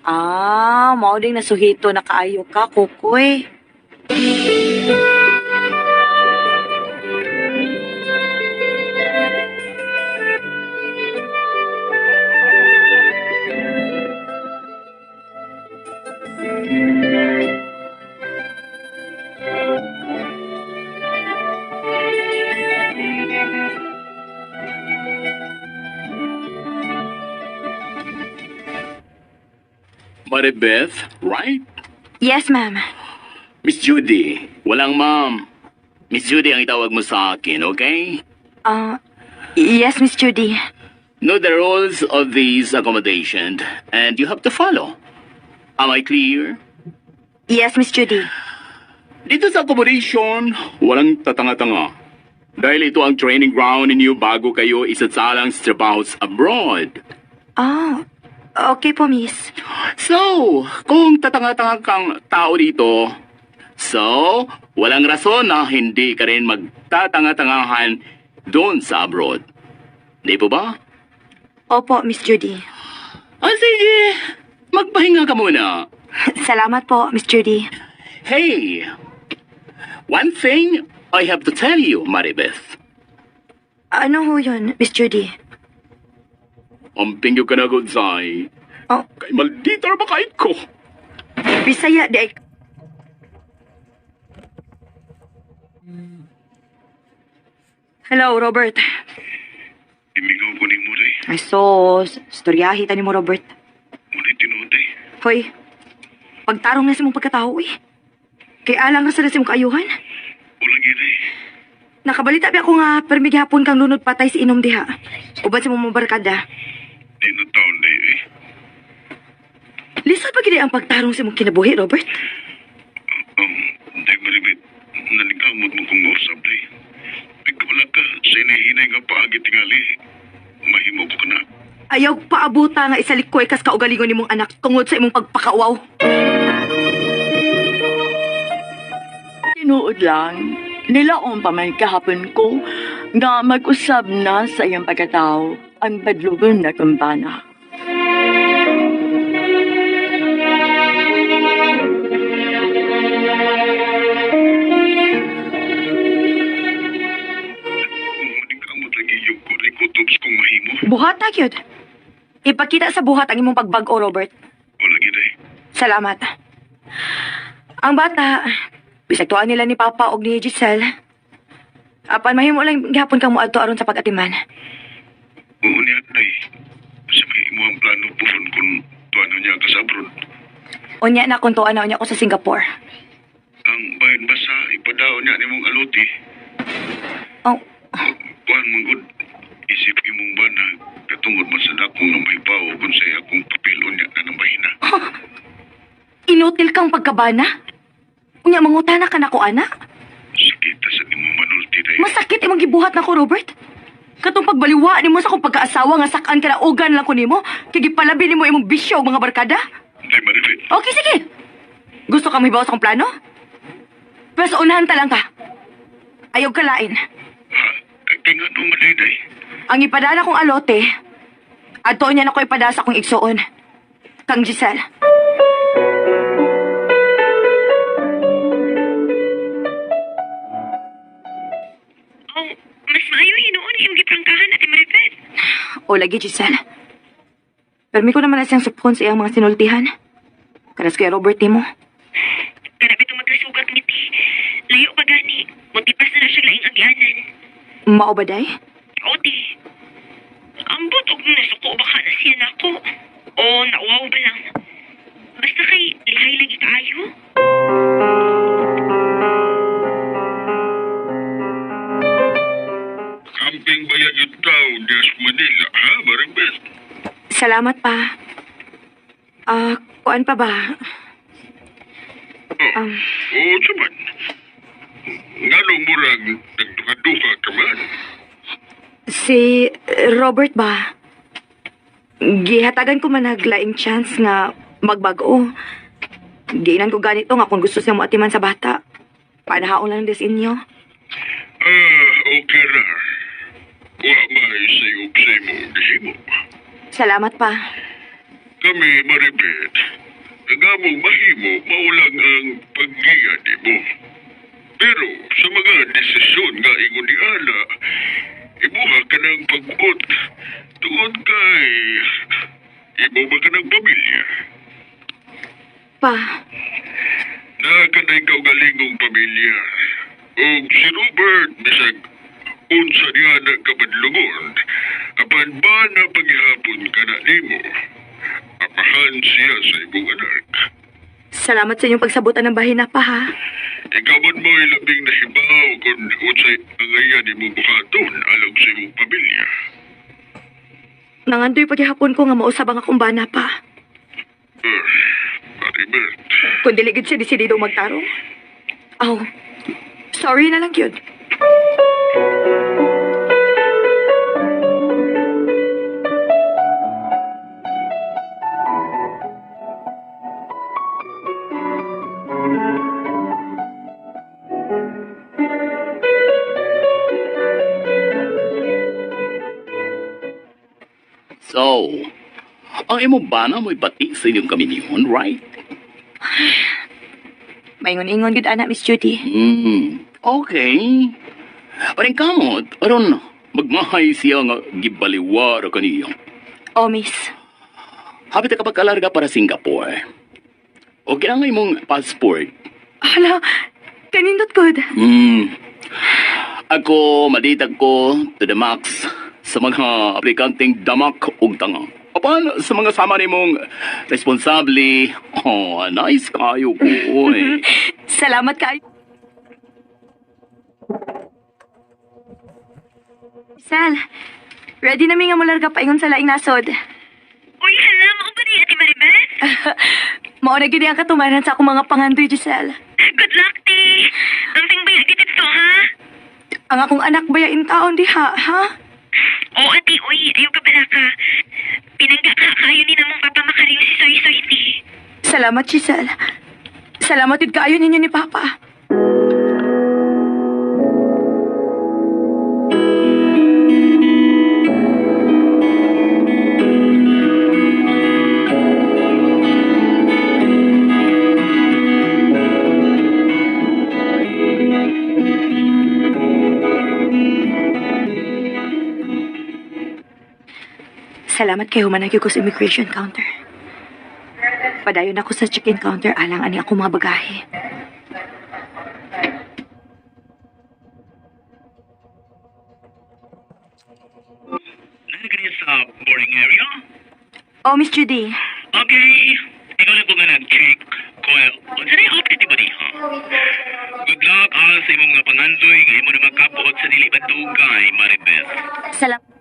Speaker 8: Mao ding nasuhito na kaayo ka, Kukoy.
Speaker 9: Maribeth, right?
Speaker 4: Yes, ma'am.
Speaker 9: Miss Judy. Walang ma'am. Miss Judy ang itawag mo sa akin, okay?
Speaker 4: Yes, Miss Judy.
Speaker 9: Know the rules of these accommodation and you have to follow. Am I clear?
Speaker 4: Yes, Miss Judy.
Speaker 9: Dito sa accommodation, walang tatanga-tanga. Dahil ito ang training ground ninyo bago kayo isatsalang sa trabahos abroad.
Speaker 4: Okay po, miss.
Speaker 9: So, kung tatanga-tanga kang tao dito, so, walang rason na hindi ka rin magtatanga-tangahan doon sa abroad. Di po ba?
Speaker 4: Opo, Miss Judy.
Speaker 9: Sige. Magpahinga ka muna.
Speaker 4: Salamat po, Miss Judy.
Speaker 9: Hey! One thing I have to tell you, Maribeth.
Speaker 4: Ano ho yun, Miss Judy?
Speaker 9: Amping yung ka na, Godzai.
Speaker 4: Oh.
Speaker 9: Kay maldita ba kahit ko?
Speaker 4: Bisaya, di ay... Hello, Robert.
Speaker 5: Imigaw ko ni Muday.
Speaker 4: Ay, sos. Storyahi tani mo, Robert.
Speaker 5: Muday tinuday.
Speaker 4: Hoy, pagtarong na sa mong pagkatao, eh. Kaya alang na sa mong kaayuhan.
Speaker 5: Ulang gini.
Speaker 4: Nakabalita pa ako nga, permi gihapon kang lunod patay si inom diha. Uban sa mong barkada.
Speaker 5: Di na taon na eh.
Speaker 4: Lisod pa gini ang pagtarong sa mong kinabuhi, Robert?
Speaker 5: Day maribit. Nanikamot mo kong mausabli. Wala ka sa inahinay nga paagi tingali. Mahimo ko ka na.
Speaker 4: Ayaw paabuta nga isalikoy kas kaugalingon ni mong anak tungod sa imong pagpakauaw.
Speaker 3: Tinuod lang, nilaong pa may kahapon ko na mag-usab na sa iyang pagkatao ang badlugon na kumbana.
Speaker 5: Manikamot lagi yung kurikutubs kong mahimo.
Speaker 4: Buhat na gyud. Ipakita sa buhat ang imong pagbag-o, Robert.
Speaker 5: Wala gini.
Speaker 4: Salamat. Ang bata, bisag tuan nila ni Papa og ni Giselle. Apan mahimo lang gihapon kang moadto aron sa pag-atiman.
Speaker 5: Oo niya, day. Sa may imo ang plano puhon kung tuano niya ka sa abroad.
Speaker 4: Unya na kung tuan na unya ko sa Singapore.
Speaker 5: Ang bahin ba sa ipadaw niya ni mong aluti?
Speaker 4: Oh,
Speaker 5: Kuhan mong good. Isip imong ba na katungod man sa dakong na may bao kung sa'yo akong papilon niya na ng bahina.
Speaker 4: inutil kang pagkabana? Unya mangutana ka na ko, ana?
Speaker 5: Sakita sa imong manulti, day.
Speaker 4: Masakit imong gibuhat na ko, Robert. Katong pagbaliwa nimo sa akong pagkaasawa nga sakan ka na ugan lang ko nimo, kay gipalabi nimo imong bisyo mga barkada.
Speaker 5: Day maribit.
Speaker 4: Okay, sige. Gusto kang mahibaw sa akong plano? Pero sa unahan talang ka. Ayaw ka lain.
Speaker 5: Ha? Kaya nga nung maday, day.
Speaker 4: Ang ipadala kong alote, adto niya na ko ipadala sa akong igsoon. Kang Giselle.
Speaker 8: Oh, mas maayo hinuon yung giprangkahan at Maribeth.
Speaker 4: O lagi, Giselle. Permi ko naman na siyang supon sa iyang mga sinultihan. Karas kay Robert nimo.
Speaker 8: Karapit itong magkasugat ngiti. Layo pa gani. Muntipas na siya laing agyanan.
Speaker 4: Mao ba day?
Speaker 8: O di. Ambot og nasuko baka na siya nako. O nauwaw ba lang. Basta kay lihay lang ikaayo.
Speaker 5: Camping bayad yung tao, Des Manila, ha, maribit?
Speaker 4: Salamat pa. Kuan pa ba?
Speaker 5: Oo, saman. Nga nung murag, nagduka-duka ka man.
Speaker 4: Si Robert ba? Gihatagan ko man naglaing chance nga magbago. Giinan ko ganito nga kung gusto siya moatiman sa bata. Panahaon lang des inyo.
Speaker 5: Okay ra. Wa may sayop-say mo, gihimo.
Speaker 4: Salamat pa.
Speaker 5: Kami, maribit, nagamong mahimo, maulang ang paggiyan mo. Pero sa mga desisyon nga ingon ni Ala, imuha ka ng pag-ut tungod kay imo ba ka ng pamilya.
Speaker 8: Pa,
Speaker 5: Nakaday kaugalingong pamilya. O si Robert, bisag unsa niya nagkabadlungon. Apan ba na paghihapon ka na nimo? Apahan siya sa ibong anak.
Speaker 8: salamat sa inyong pagsabutan ng bahin na pa, ha?
Speaker 5: Ikaw man mo'y labing nahibaw kung unsay angaya ni mo buhaton alang sa imong pamilya.
Speaker 8: Nangandoy paghihapon ko nga mausabang akong bana pa.
Speaker 5: Maribeth,
Speaker 8: Kung diligid siya desididong magtarong. Oh, sorry na lang yun.
Speaker 9: So, ang imong bana mo'y bati sa inyong kaminihon, right?
Speaker 8: Maingon-ingon gud anak, Miss Judy.
Speaker 9: Okay. Paring kamot, aron magmahay siya nga gibaliwa ra kaniya.
Speaker 8: Oh, Miss.
Speaker 9: Hapit ka pagkalarga para Singapore. O kailangan imong passport.
Speaker 8: Hala, kanindot good.
Speaker 9: Ako, maditag ko to the max sa mga aplikanteng damak ug tanga. Apan sa mga sama nimong responsable, nice kayo ko, eh.
Speaker 8: Salamat kayo. Sal, ready na mi nga mularga paingon sa laing nasod.
Speaker 4: Uy, hala, mo ba ni Ate Maribeth?
Speaker 8: Mao na gid ang katumaran sa akong mga pangandoy, Giselle.
Speaker 4: Good luck, ti. Ang tingbaya gitid to, ha?
Speaker 8: Ang akong anak bayain taon diha, ha?
Speaker 4: Oo, ati, uy, ayaw ka pala ka. Pinangga ka kayo ni namong papa makaring si Soy Soy, ti.
Speaker 8: Salamat, Giselle. Salamat yun kaayo ninyo ni Papa. Salamat kay humanagyo ko sa immigration counter. Padayon ako sa check-in counter alang ani ako mga bagahe.
Speaker 10: Nagkakanya sa boarding area?
Speaker 8: Oh, Miss Judy.
Speaker 10: Okay. Ikaw na po nga nag-check. Kung unsa na yung update ba ha? Good luck sa imong nga pangandoy nga imo na magkapuot sa dili batugay, Maribeth.
Speaker 8: Salamat.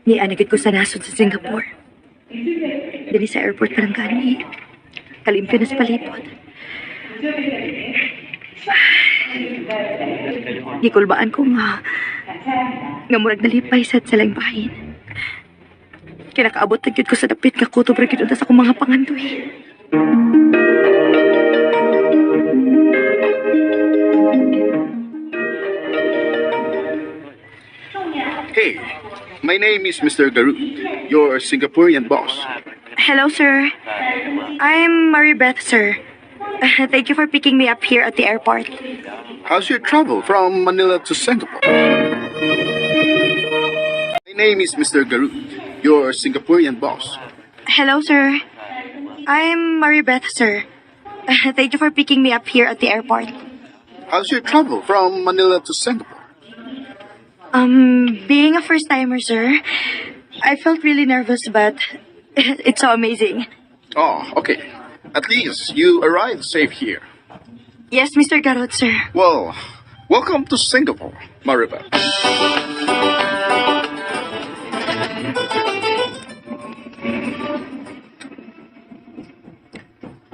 Speaker 8: Ni anagid ko sa nasod sa Singapore. Dili sa airport pa lang gani. Kalimpyo na sa palipot. Gikulbaan ko nga murag nalipay sa laing bahin. Kinakaabot na gyud ko sa dapit nga kutob ra gyud sa akong mga pangandoy.
Speaker 7: Hey, my name is Mr. Garut, your Singaporean boss.
Speaker 8: Hello, sir. I'm Maribeth, sir. Thank you for picking me up here at the airport.
Speaker 7: How's your travel from Manila to Singapore? My name is Mr. Garut, your Singaporean boss.
Speaker 8: Hello, sir. I'm Maribeth, sir. Thank you for picking me up here at the airport.
Speaker 7: How's your travel from Manila to Singapore?
Speaker 8: Being a first-timer, sir, I felt really nervous, but it's so amazing.
Speaker 7: Oh, okay. At least you arrived safe here.
Speaker 8: Yes, Mr. Garot, sir.
Speaker 7: Well, welcome to Singapore, Maribeth.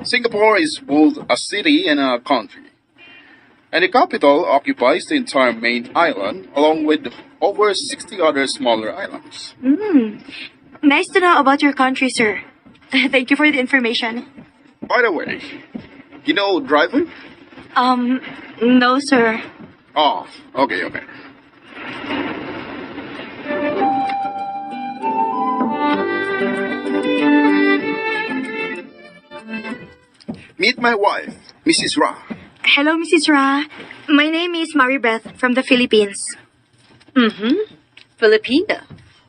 Speaker 7: Singapore is both a city and a country. And the capital occupies the entire main island, along with over 60 other smaller islands.
Speaker 8: Nice to know about your country, sir. Thank you for the information.
Speaker 7: By the way, you know driving?
Speaker 8: No, sir.
Speaker 7: Oh, okay. Meet my wife, Mrs. Ra.
Speaker 4: Hello, Mrs. Ra. My name is Maribeth from the Philippines.
Speaker 8: Filipina.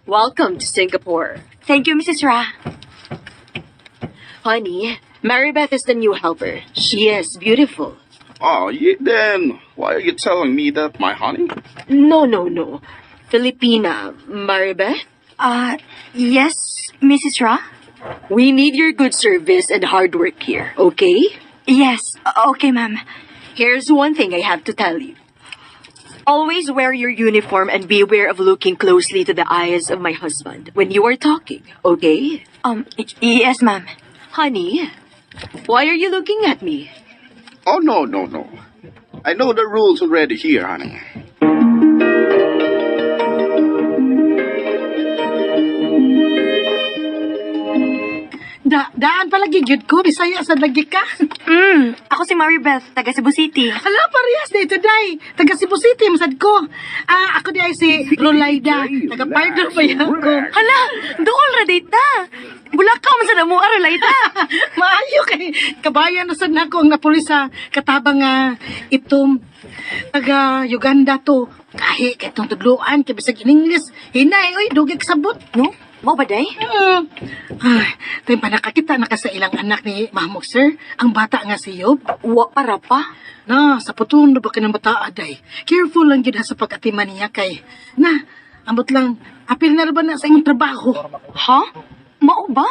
Speaker 8: Welcome to Singapore.
Speaker 4: Thank you, Mrs. Ra.
Speaker 8: Honey, Maribeth is the new helper. She is beautiful.
Speaker 7: Oh, then why are you telling me that, my honey?
Speaker 8: No. Filipina, Maribeth,
Speaker 4: Yes, Mrs. Ra?
Speaker 8: we need your good service and hard work here, okay?
Speaker 4: Yes, okay, ma'am.
Speaker 8: Here's one thing I have to tell you. Always wear your uniform and beware of looking closely to the eyes of my husband when you are talking, okay?
Speaker 4: Yes, ma'am.
Speaker 8: Honey, why are you looking at me?
Speaker 7: Oh, no. I know the rules already here, honey.
Speaker 11: Daan palagi gyud ko, Bisaya sa lagi ka.
Speaker 4: Ako si Maribeth, taga Cebu City.
Speaker 11: Hala, parehas dito, day. Taga Cebu City, masad ko. Ako di ay si Rolayda. Taga Pardo pa yan ko.
Speaker 4: Hala, doon ra date na. Bulakaw man sa namo aral ita.
Speaker 11: Maayo kay kabayan na sad nako ang napulis sa katabang itom. Taga Uganda to. Kahi kay tong tudloan kay bisag in English. Hinay, oy, dugig sabot.
Speaker 4: No? Mo ba day?
Speaker 11: Ay, tayo pa nakakita na ka sa ilang anak ni Mahmog, sir. Ang bata nga si Yob.
Speaker 4: Wa para pa.
Speaker 11: Na, sa puton na ba ka ng bata, aday? Careful lang yun sa pag-atiman niya kay. Na, ambot lang, apil na ba na sa imong trabaho?
Speaker 4: Ha? Mao ba?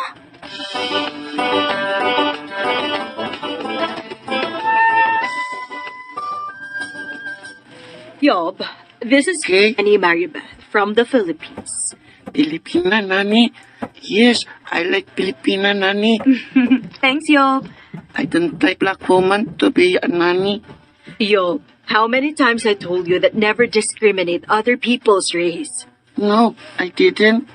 Speaker 8: Yob, this is Annie Maribeth from the Philippines.
Speaker 6: Filipina, Nani. Yes, I like Filipina, Nani.
Speaker 4: Thanks, Yob.
Speaker 6: I don't like black woman to be a Nani.
Speaker 8: Yob, how many times I told you that never discriminate other people's race?
Speaker 6: No, I didn't.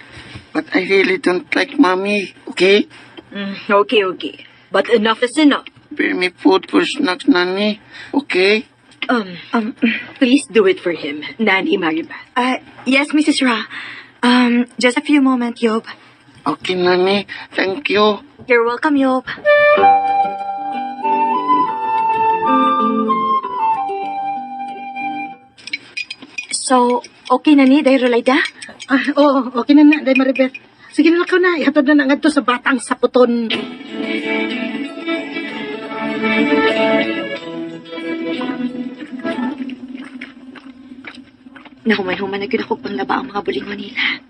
Speaker 6: But I really don't like mommy, okay?
Speaker 8: Okay. But enough is enough.
Speaker 6: Bring me food for snacks, Nani. Okay?
Speaker 8: Please do it for him, Nanny Maribeth.
Speaker 4: Yes, Mrs. Ra. Just a few moments, Yob.
Speaker 6: Okay, Nani. Thank you.
Speaker 4: You're welcome, Yob. So, okay na ni, Day Rolayda?
Speaker 11: Oo, okay na na, day Maribeth. Sige na lang na, ihatod na nga to sa batang saputon.
Speaker 4: Nahuman-human na yun ako panglaba ang mga bulingon nila.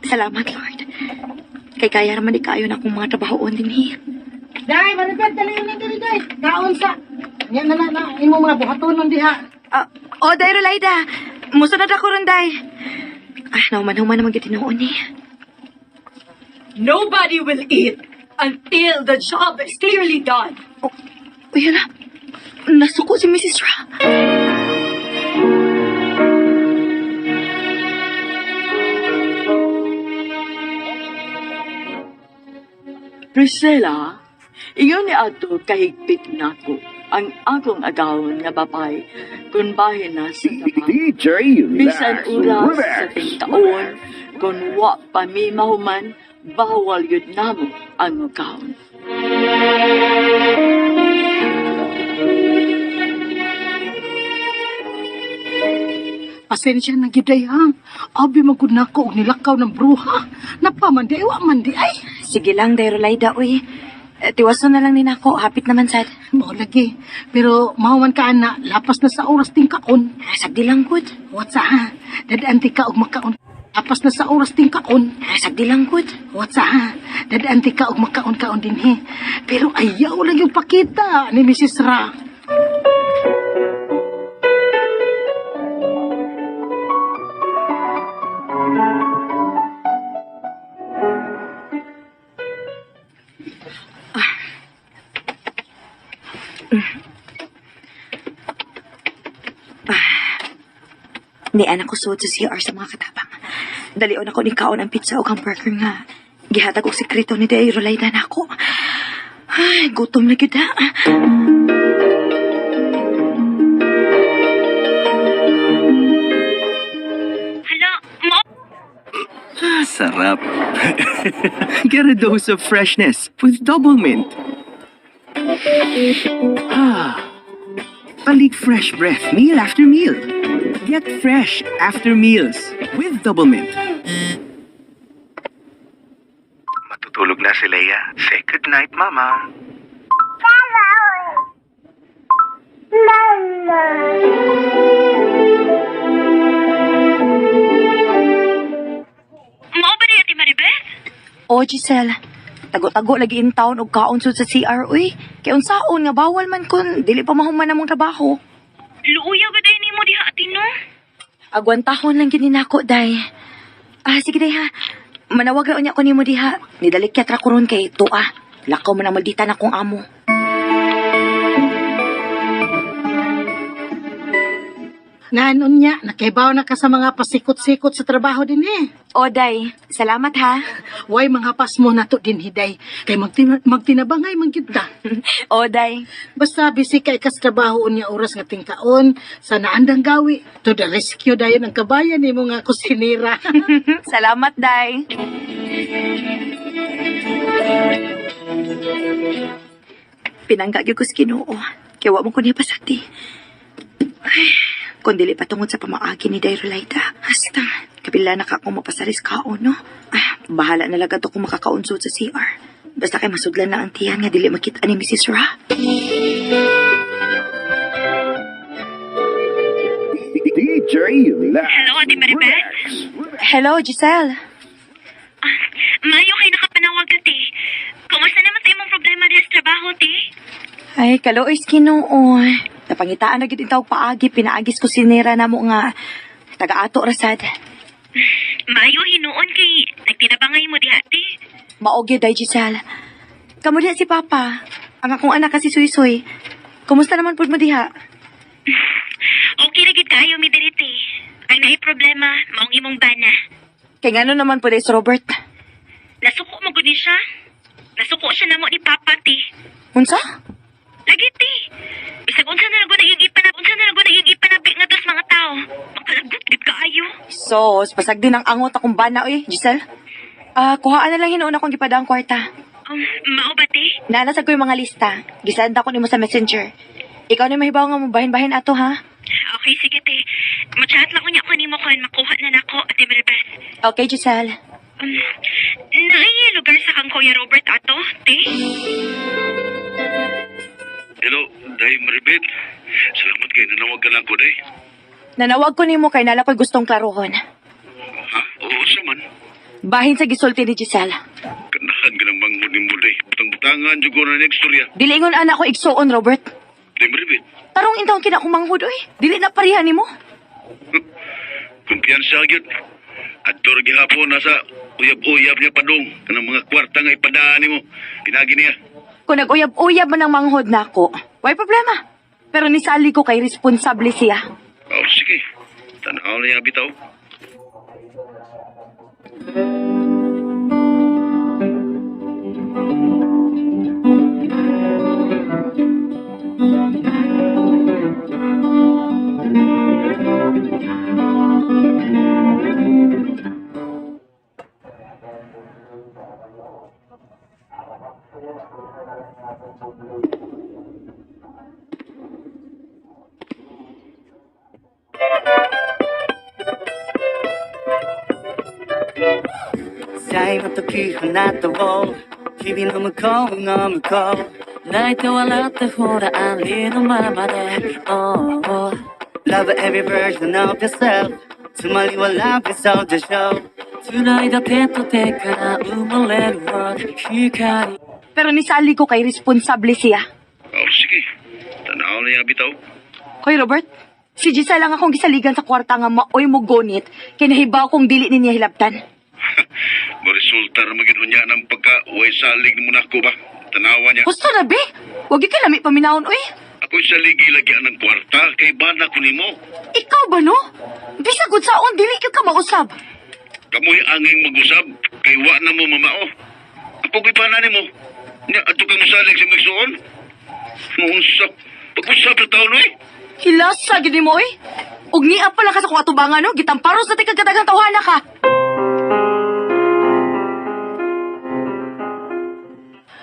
Speaker 4: Salamat, Lord. Kay kaya naman ikayo na akong mga trabahoon din eh.
Speaker 11: Day, Maribeth, dali na dali, day. Kaon sa. Yan na, imo mga buhatonon diha.
Speaker 4: Day Rolayda. Musunod ako ron, Day. Nahuman-human naman yun tinuon eh.
Speaker 8: Nobody will eat until the job is clearly done.
Speaker 4: Yan na. Nasuko si Mrs. Ra.
Speaker 3: Priscilla, iyon ni ato kahigpit nako ang akong agawon nga babay kung bahin na sa taba. Bisan oras sa tingtaon, kung wa pa mi mahuman, bawal yun namo ang agawon.
Speaker 11: Pasensya na giday ha. Abi magud nako og nilakaw ng bruha. Napamandi ay wa man di ay.
Speaker 4: Sige lang, Day Rolayda, uy. Tiwason na lang din ako. Hapit naman, sad.
Speaker 11: Mo lagi. Pero mahuman ka na lapas na sa oras ting kaon.
Speaker 4: Sagdi lang, good.
Speaker 11: What's ha? Dadaan ti ka og makaon. Lapas na sa oras ting kaon.
Speaker 4: Sagdi lang, good.
Speaker 11: What's ha? Dadaan ti ka og makaon-kaon din he. Pero ayaw lang yung pakita ni Mrs. Ra.
Speaker 4: Ni anak ko suot sa CR sa mga katabang. Dalion ako ni kaon ang pizza o kang burger nga. Gihatag og sekreto ni Day Rolayda na ako. Ay, gutom na gyud ha.
Speaker 8: Hala, mo?
Speaker 12: Sarap. Get a dose of freshness with double mint. Balik fresh breath meal after meal. Get fresh after meals with double mint.
Speaker 13: Matutulog na si Leia. Say good night, Mama.
Speaker 8: Mao ba ni Ate Maribeth?
Speaker 4: O, Giselle. Tago-tago lagi in town og kaon sud sa CR, uy. Kay unsaon nga bawal man kun dili pa mahuman namong trabaho.
Speaker 8: Luuya ba day nimo diha Ate no?
Speaker 4: Agwantahon lang gini nako, day. Sige day ha. Manawag ra unya ko nimo diha. Nidalikyat ra ko ron kay tuwa. Lakaw man ang maldita na kong amo.
Speaker 11: Nanon niya, nakaibaw na ka sa mga pasikot-sikot sa trabaho din eh.
Speaker 4: O, day. Salamat ha.
Speaker 11: Way mga pas mo na to din hiday. Kay magtinabangay manggita.
Speaker 4: O, day.
Speaker 11: Basta busy kay kas trabaho niya oras nga tingkaon sa naandang gawi. To the rescue dayon ang kabayan ni mo nga kusinira.
Speaker 4: Salamat, day. Pinanggagyo ko sa Ginoo. Kaya wa mo ko niya pasakti. Ay, kung dili pa tungod sa pamaagi ni Day Rolayda. Hasta, kapila na ka akong mapasaris kaon, no? Bahala na lang to kung makakaunsod sa CR. Basta kay masudlan na ang tiyan nga dili makita ni Mrs. Ra.
Speaker 7: DJ
Speaker 8: Hello, Ate Maribeth?
Speaker 4: Hello, Giselle.
Speaker 8: Mayo kay nakapanawag ka, te. Kumusta naman sa imong problema diha sa trabaho, te?
Speaker 4: Ay, kalois Ginoo. Napangitaan na gid tawag paagi, pinaagis ko sinira na mo nga taga-ato rasad.
Speaker 8: Mayo hinuon kay nagtinabangay mo diha, te.
Speaker 4: Maogi, day Giselle. Kamu diha si Papa. Ang akong anak kasi Suy-Suy. Kumusta naman po mo diha?
Speaker 8: Okay na gid kayo, mi diri, te. Ang naay problema, maong imong bana.
Speaker 4: Kay ngano naman po day si Robert?
Speaker 8: Nasuko mo gud ni siya. Nasuko siya namo ni Papa, te.
Speaker 4: Unsa?
Speaker 8: Lagi, te. Bisag unsa na nago nag-igipanabik nga tos mga tao. Makalagot gid kaayo.
Speaker 4: So, pasag din ang angot akong bana, oy, Giselle. Kuhaan na lang hinuon akong gipadang kwarta.
Speaker 8: Mao ba, te?
Speaker 4: Naanasag ko yung mga lista. Gisend ako nimo sa messenger. Ikaw na mahibaw nga mo bahin-bahin ato, ha?
Speaker 8: Okay, sige, te. Machat lang unya ko nimo kon makuha na nako, Ate Maribeth.
Speaker 4: Okay, Giselle.
Speaker 8: Naay lugar sa kang Kuya Robert ato, te?
Speaker 10: Hello, Day Maribeth. Salamat kayo. Nanawag ka lang ko, Day.
Speaker 4: Nanawag ko nimo kay nala ko'y gustong klarohon.
Speaker 10: Ha? Oo, saman.
Speaker 4: Bahin sa gisulti ni Giselle.
Speaker 10: Kanahan ka ng manghod ni mo, Day. Butang-butangan dyan ko na ng ekstorya.
Speaker 4: Dilingon anak ko igsuon, Robert.
Speaker 10: Day Maribeth.
Speaker 4: Tarong intawon kina kong manghod, oy. Dili na parihan nimo.
Speaker 10: Kumpiyansa agad. At turgi hapon nasa uyab-uyab niya padong. Kanang mga kwarta nga ipadaan mo. Pinagi niya.
Speaker 4: Kung nag-uyab-uyab man ang manghod na ako, way problema. Pero nisali ko kay responsable siya.
Speaker 10: Oh, sige. Tanaw na yung bitaw.
Speaker 12: 最後時放ったを日々の向こうの向こう泣いて笑ってほらありのままで Oh Love every version of yourself つまりは Love is all the show 繋いだ手と手から生まれる World 光
Speaker 4: Pero nisali ko kay responsable siya.
Speaker 10: Oh, sige. Tanaw na yung bitaw.
Speaker 4: Hoy, Robert. Si Giselle lang akong gisaligan sa kwarta nga maoy mo gonit kay nahibaw kong dili niya hilabtan.
Speaker 10: Resulta na magiging niya ng pagka-uway salig mo na ko ba? Tanawa niya.
Speaker 4: Gusto na, be? Huwag ka lami paminahon, oy.
Speaker 10: Ako'y saligi-lagian ng kwarta kay bana ko nimo.
Speaker 4: Ikaw ba, no? Bisagod saon, dili ka mausab.
Speaker 5: Kamoy anging mag-usab, kay wa na mo mamao. Apo kay panan mo. Nya ato kang usalig sa magsuon. Muunsa, pag-usab sa taon oy.
Speaker 8: Hilasa, gini mo eh. Ug niya pala ka sa kung atubangan, no? Gitamparos na kagkadagang tawhana ka.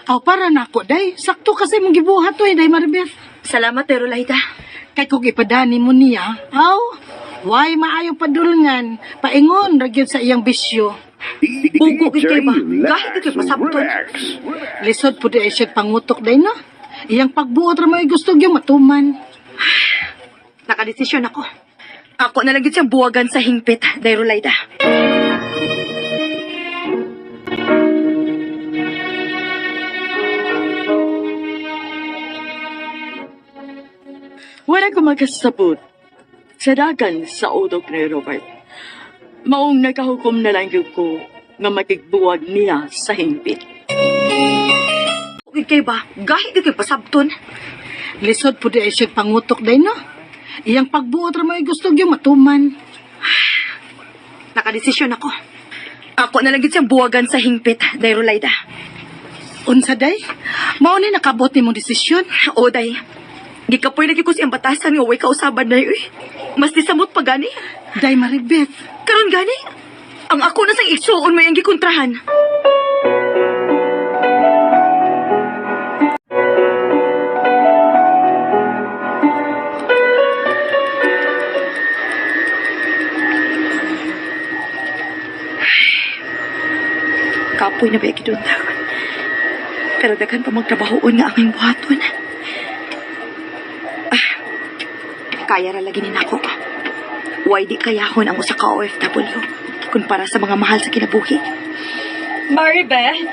Speaker 11: Aw, para na ako, day. Sakto kasi mong gibuhat to, day Maribeth.
Speaker 8: Salamat, pero Laida.
Speaker 11: Kay kung ipadani mo niya, aw, why maayong padulngan, paingon, ragyod sa iyang bisyo.
Speaker 8: Bugo kay ba? Kahit ito'y pasabton.
Speaker 11: Lisod po di ay siya pangutok, day, no? Iyang pagbuot ramay gusto yung matuman.
Speaker 8: Nakadesisyon ako. Ako na lang gid siyang buwagan sa hingpit, Dayro Laida.
Speaker 3: Wala ko magkasabot sa dagan sa utok ni Robert. Maong nakahukom na lang yun ko nga makigbuwag niya sa hingpit.
Speaker 8: Okay kay ba? Kahit ito'y pasabton.
Speaker 11: Lisod po di ay siya pangutok, day, no? Iyang pagbuot ramay gusto yung matuman.
Speaker 8: Nakadesisyon ako. Ako na lang gid siyang buwagan sa hingpit, Dayro Laida.
Speaker 11: Unsa, day? Mao ni nakabot ni mong desisyon?
Speaker 8: O, Day. Di ka po'y naging ko siyang batasan nga way kausaban na yun. Mas disamot pa gani.
Speaker 11: Day Maribeth.
Speaker 8: Karon gani. Ang ako na sang igsuon mo yung gikontrahan. Kapoy na ba yung pero daghan pa magtrabahoon nga aming buhaton. Kaya ra lagi ni nako. Why di kayahon ang usa ka OFW kung para sa mga mahal sa kinabuhi?
Speaker 3: Maribeth,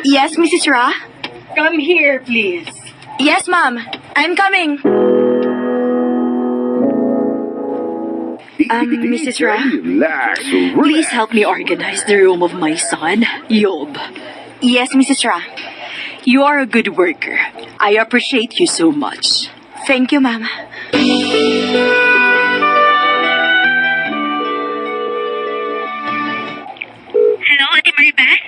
Speaker 8: Yes, Mrs. Ra?
Speaker 3: come here, please.
Speaker 8: Yes, ma'am. I'm coming. Mrs. Ra?
Speaker 3: Please help me organize the room of my son, Yob.
Speaker 8: Yes, Mrs. Ra.
Speaker 3: You are a good worker. I appreciate you so much.
Speaker 8: Thank you, ma'am.
Speaker 14: Hello, Ate Maribeth?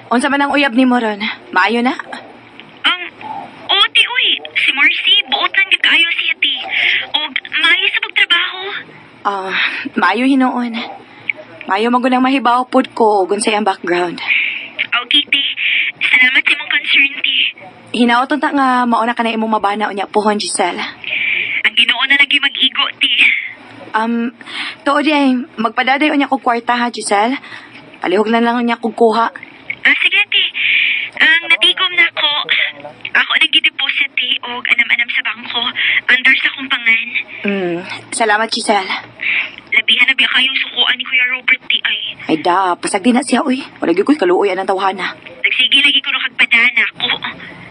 Speaker 8: Unsa man ang uyab ni mo ron? Maayo na?
Speaker 14: Ate, uy. Si Marcy, buot lang kaayo si Ate. O, maayo sa pagtrabaho.
Speaker 8: Maayo hinoon. Maayo magunang mahibaw pod ko ug unsay ang background.
Speaker 14: Okay, Te. Salamat sa imong concern, Te.
Speaker 8: Hinaoton ta nga mauna ka na imong mabana unya pohon, Giselle.
Speaker 14: Ang Ginoo na lagi mag-igo, Te.
Speaker 8: Tuod ay magpadaday unya kog kwarta ha, Giselle. Palihog lang unya kog kuha.
Speaker 14: Sige, Te. Ang natigom na ko, ako nag-deposit, Te, o anam-anam sa bangko, under sa kumpangan.
Speaker 8: Salamat, Giselle.
Speaker 14: Labihan na biya kayong sukuan ni Kuya Robert, Te, ay.
Speaker 8: Ay da, pasagdi na siya, uy. Wala gyud ko'y kaluoy anang tawhana.
Speaker 14: Nagsige lagi ko kagpadana ko.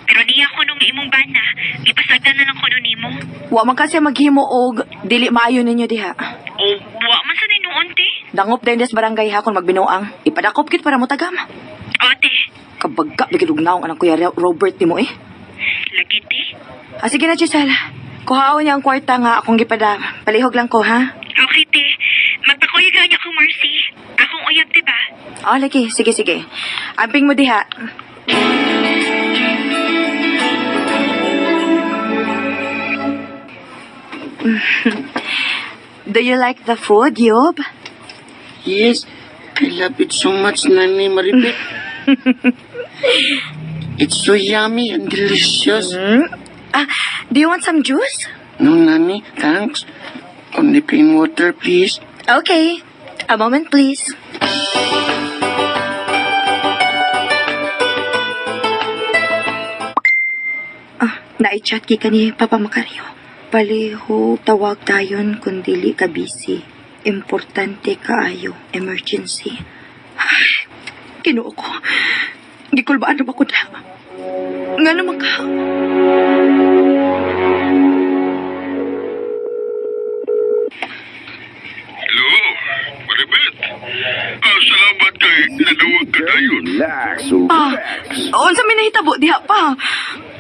Speaker 14: Pero di ako nung imong bana, ipasagdan na lang ko nimo.
Speaker 8: Wa man kasi maghimo og dili maayo ninyo diha.
Speaker 14: O, wa man sa ninuon, Te.
Speaker 8: Dangop din des barangay ha kung magbinuang. Ipadakop kit para mo tagam.
Speaker 14: Ate.
Speaker 8: Kabagka, bigidug naong anang Kuya Robert ni mo eh.
Speaker 14: Lagi, Te.
Speaker 8: Sige na, Giselle. Kuhaon niya ang kwarta nga akong gipada. Palihog lang ko, ha?
Speaker 14: Okay, Te. Magpakuya ganya ko, Marcy. Akong uyab, diba?
Speaker 8: Lagi. Sige. Amping mo diha. Do you like the food, Yob?
Speaker 6: Yes, I love it so much, Nani Maribeth. It's so yummy and delicious.
Speaker 8: Do you want some juice?
Speaker 6: No, Nani, thanks. Only plain water, please.
Speaker 8: Okay. A moment, please. Naichat ki ka ni Papa Macario. Paliho, tawag tayon kung dili ka busy. Importante kaayo, emergency. Kinuo ko. Gikulbaan na ba ko na? Nga naman ka.
Speaker 5: Hello, Maribeth. Salamat kay nadawag ka dayon.
Speaker 8: Unsa may nahitabo diha pa.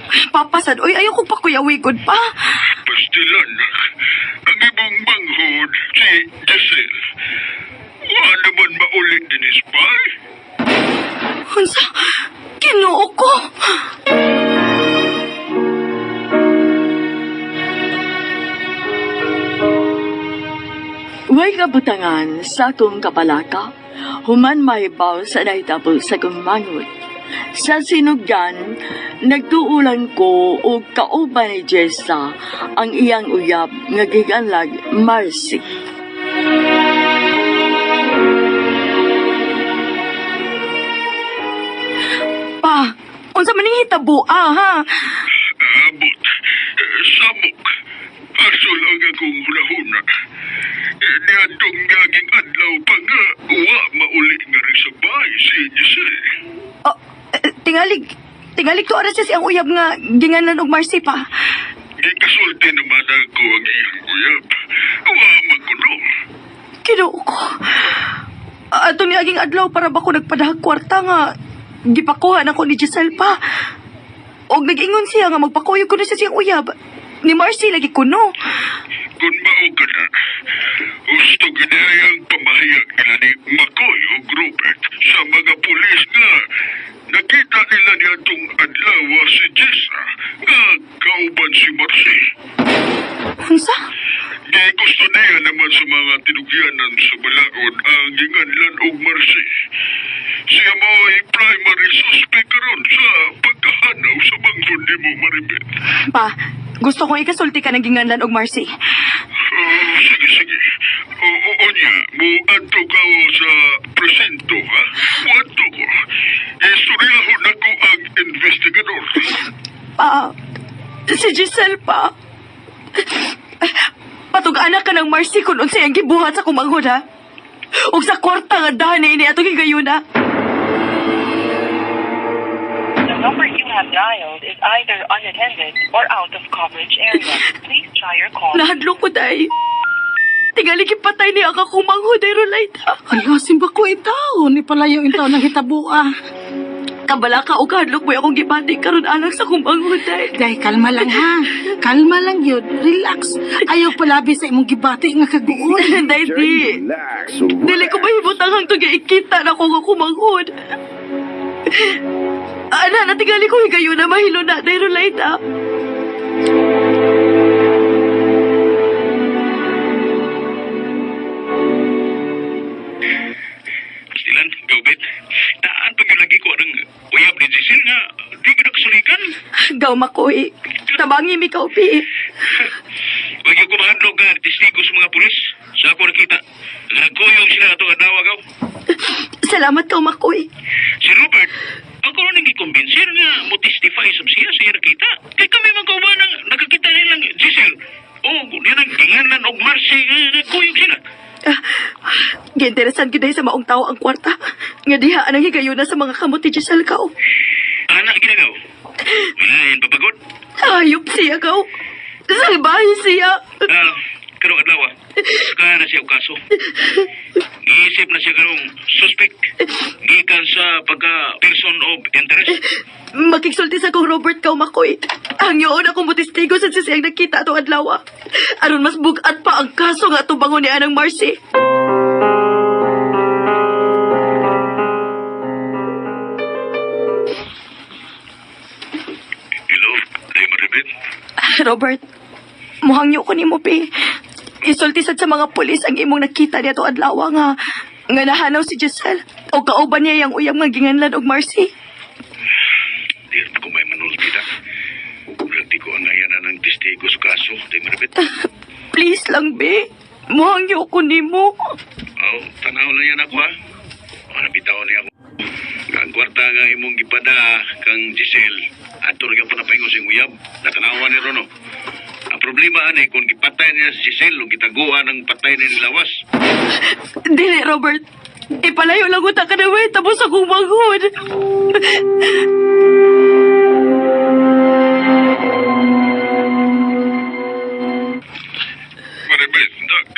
Speaker 8: Papasad, oy, ayaw ko pa kuyawigod pa.
Speaker 5: Pastilan, ang ibong banghod si Giselle. ulit din ispay.
Speaker 4: Unsa? Kinuo ko.
Speaker 3: Way kabutangan sa akong kapalaka, human mahibaw sa nahitabo sa kumangot. Sa sinugdan, nagtuulan ko o kauban ni Jessa ang iyang uyab nga giganlag Marcy.
Speaker 4: Pa, unsa man ning hitabo ha?
Speaker 5: Abot. Samok. Aso lang akong hulahuna. Niadtong gaging adlaw pa nga, wa mauli nga rin sa bahay si Giselle.
Speaker 4: Tingalig to oras siya siyang uyab nga ginganan og Marcy pa.
Speaker 5: Gikasulti naman ako ang iyang uyab. Wa magulong.
Speaker 4: Kinuo ko. Ato niaging adlaw para ba ko nagpadahag kwarta nga gipakuha na ko ni Giselle pa. Og nag-ingon siya nga magpakuyog ko na siya siyang uyab. Ni Marcy lagi kuno.
Speaker 5: Kung mao ka na, gusto ginayang pamahayag nila ni Makoy o Robert sa mga pulis nga nakita nila niya itong adlaw si Jessa nga kauban si Marcy.
Speaker 4: Unsa?
Speaker 5: Di gusto niya naman sa mga tinugyanan sa balaod ang ginganlan og Marcy. Siya mo ay primary suspect ron sa pagkahanaw sa bangkod ni mo, Maribel.
Speaker 4: Pa, gusto kong ikasulti ka ng ginganlan og Marcy.
Speaker 5: Sige. O niya, mo anto ka sa presinto, ha? Mo anto ko. Istoryahon ako ang investigador.
Speaker 4: Pa, si Giselle pa. Patug-anak ka ng Marcy kung unsay ang gibuhat sa kumanghod, ha? O sa kwarta nga dahan na ini atong higayuna.
Speaker 15: The number you have dialed is either unattended or out of coverage area. Please try your call.
Speaker 4: Nahadlok ko, day. Tingali kipatay niya ang kumanghod, ay Rolayta.
Speaker 11: Ala, simba ko itaw. Ni palayo itaw ng hitabo
Speaker 4: Kabala ka o kahadlok mo akong gibati karon anak sa kumanghod, day.
Speaker 11: Day, kalma lang ha. Kalma lang yun. Relax. Ayaw palabi sa imong gibati nga kaguon.
Speaker 4: Day, di. Dili ko mahibutang hang to giikita na ko nga kumanghod. Ana, natingali ko higayon na mahilo na, day Rolayta.
Speaker 10: Stilan, Gaubit. Taan pag yung lagi ko ang uyab ni Giselle nga di ko nakasulikan.
Speaker 4: Gaw makoy. Tabangi mi kaupi.
Speaker 10: Wag yung kumahadlog nga testigo sa mga pulis. Sa ako nakita. Nagkuyong sila ito adawa, Gaw.
Speaker 4: Salamat ka, makoy.
Speaker 10: Si Robert, ako rin nang i-convincer nga mo testify sa siya sa nakita. Kaya kami magkawa nang nakakita nilang Giselle. O, yan ang ginganan og Marcy nga nagkuyong sila.
Speaker 4: Giinteresan kita sa maong tao ang kwarta. Nga diha anang higayon na sa mga kamot ni Giselle kao.
Speaker 10: Anak ginagaw. Wala yan papagod.
Speaker 4: Ayop siya kao. Salbahe siya.
Speaker 10: Karong adlaw, saka na siya og kaso. Iisip na siya karong suspect. Gikan sa pagka-person of interest.
Speaker 4: Makiksulti sa kong Robert kao, makoy. Ang yun akong mutistigo sa siyang nakita atong adlaw. Aron mas bugat pa ang kaso nga itong bangon ni Anang Marcy.
Speaker 10: Hello, Day Maribel.
Speaker 4: Robert, muhangyo ko ni mo, pi. Isulti sad sa mga pulis ang imong nakita niya itong adlaw nga nahanaw si Giselle. O kauban niya yung uyang nga ginganlan og Marcy.
Speaker 10: Di rin ko may manulti na. Di ko angayanan ng testigo sa kaso, Day Maribel.
Speaker 4: Please lang, be. Muhangyo ko ni mo.
Speaker 10: Tanaw lang yan ako, ha? Nabitaw niya ako. Ang kwarta nga imong gipada kang Giselle, ato rin po na paingo sa uyab. Natanawan ni Rono. Ang problema ani kung gipatay niya si Giselle o gitaguan ang patay ni Lawas.
Speaker 4: Dili, Robert. Ipalayo lang utak ka na way tapos akong manghod.
Speaker 5: Maribel, Doc.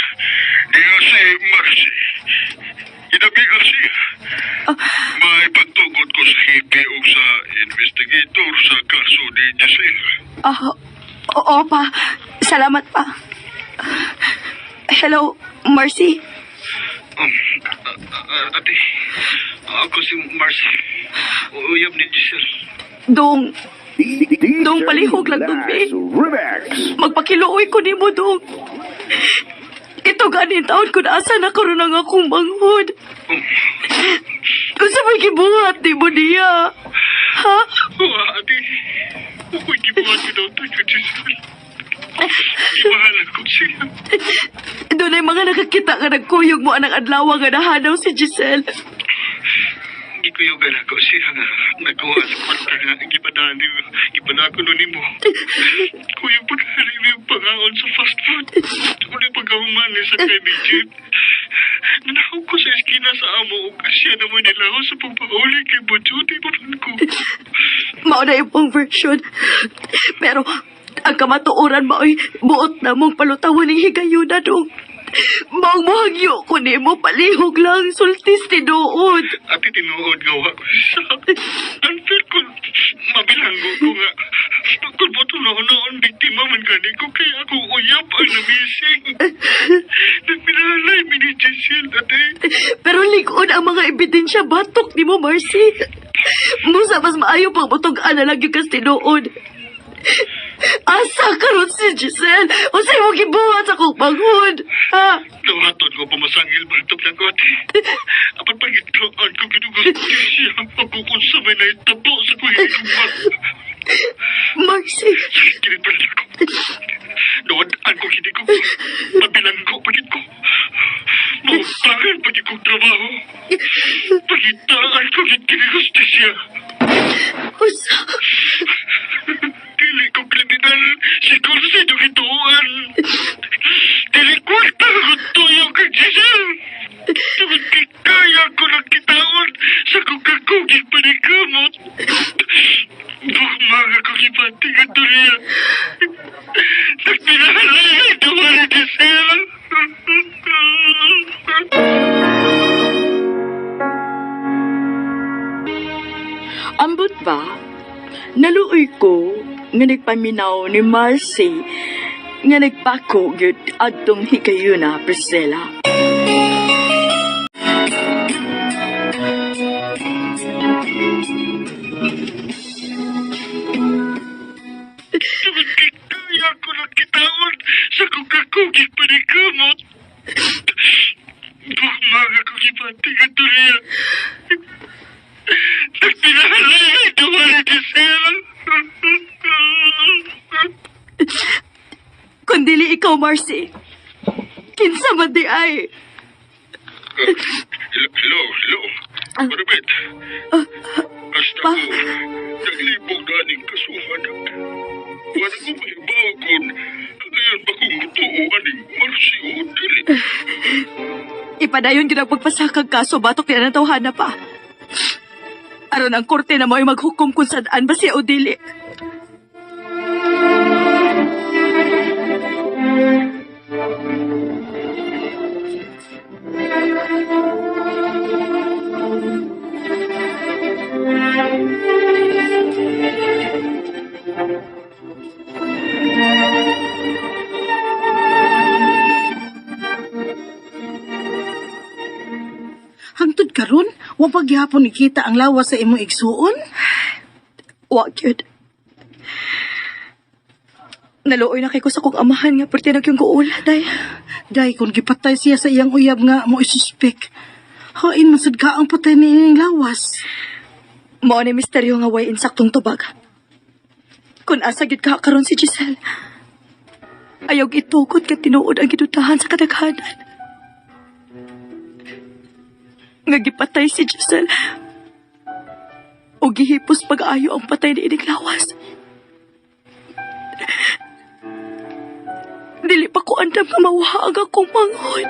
Speaker 5: Iya si Marcy. Inabigal siya. May pagtugod ko sa hipi o sa investigator sa kaso ni Giselle.
Speaker 4: Oo pa. Salamat pa. Hello, Marcy.
Speaker 10: Ate, ako si Marcy. Uyab ni Giselle.
Speaker 4: Dong, palihog lang dong, be. Magpakiluoy ko ni mo, dong. Ito ganin taon kung asa na karoon ang akong manghod. Kung sa may gibuhat ni mo niya. Ha?
Speaker 10: Ate, ako'y gibuhat ko daw ito kay Giselle. Ibahala ko siya.
Speaker 4: Doon ay mga nakakita nga nagkuyog mo anang adlaw nga nahanaw si Giselle.
Speaker 10: Gikuyugan ako siya nga nagkuha sa kwarta nga gipadaan ko nun mo. Kuyog pagkari mo yung pangaon sa fast food. Kung pagkahuman sa kaibigan. Nanakaw ko sa eskina sa amo o siya naman nilaho sa pagpahuli kay Bojuti papan ko.
Speaker 4: Mauna yung pong version. Pero ang kamatuoran mo ay buot na mong palutawan ng higayuna dong. Maong mahagyo ko ni mo palihog lang sultis tinuod.
Speaker 10: Ati tinuod nga wa ko siya. Unfair ko mabilanggo ko nga. Kung mo tunoon biktima man gani ko kaya ako uyap ang namising. Nagpinahalay mi ni Giselle ate.
Speaker 4: Pero likod ang mga ebidensya batok ni mo, Marcy. Musa mas maayo pang butog-an na lang yung kas tinuod. Asa karon si Giselle? O sa'yo mo gibuhat sa kong panghod? Ha?
Speaker 10: Nawaton ko pumasangil baltok na ko ate. Apan pagituan ko ginugusto siya. Pagkukunsa may naitabo sa kuhiguman.
Speaker 4: Marcy.
Speaker 10: Sakit pa rin ako. Nawadaan ko hindi ko. Mabilanggo pagit ko. Mautangan pagit kong trabaho. Pagitaan ko ginugusto siya.
Speaker 4: Usa.
Speaker 10: Dili ko kriminal. Siguro sa inyong ituan. Dili ko tagutoyo kay Giselle. Tungod kay kaya ko lang kitaon sa kukakuging panikamot. Bukmaga ko kipanting at tuliya. Nagpinahalay ay dawa ni Giselle.
Speaker 3: Ambot ba? Naluoy ko nga nagpaminaw ni Marcy nga nagpako gyud adtong higayuna, Priscilla.
Speaker 10: Tungod kay kaya ko lang kitaon sa kukakuging panikamot. Bukmaga ko kipanting at tuliya. Nagpinahalay ay dawa ni Giselle.
Speaker 4: Kung dili ikaw, Marcy. Kinsa man di ay.
Speaker 10: Hello. Marabit. Basta ko, naglibog na ning kasuhan. Wala ko mahibaw kung ngayon ba kong mutuuan ning Marcy o dili.
Speaker 4: Ipadayon yun ang pagpasakag kaso batok niya ng tawhana pa. Aron ang korte na mo ay maghukom kung saan ba siya o dili.
Speaker 11: Hangtod karon, wa pagyapon ikita ang lawas sa imong igsuon?
Speaker 4: Wa gyud. Naluoy na kay ko sa kong amahan nga perti yung guula, day.
Speaker 11: Day, kung gipatay siya sa iyang uyab nga mo isuspek, hain masad ka ang patay ni ining lawas.
Speaker 4: Mao ni misteryo nga way insaktong tubag. Kung asa gyud ka karon si Giselle, ayaw gitukod ka tinuod ang gidudahan sa kadaghanan. Nga gipatay si Giselle o gihipos pag-ayo ang patay ni ining lawas. Dili pa ko andam nga mawahag akong manghod.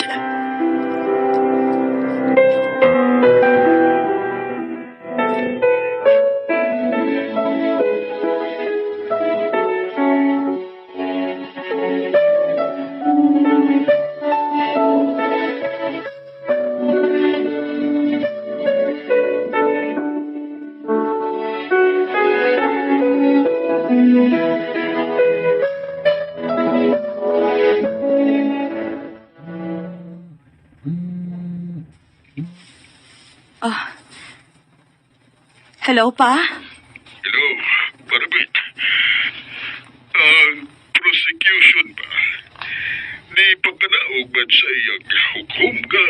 Speaker 8: Hello, Pa?
Speaker 10: Hello, Barbit. Ang prosecution ba? Ni pagkanaog man sa iyang hukom nga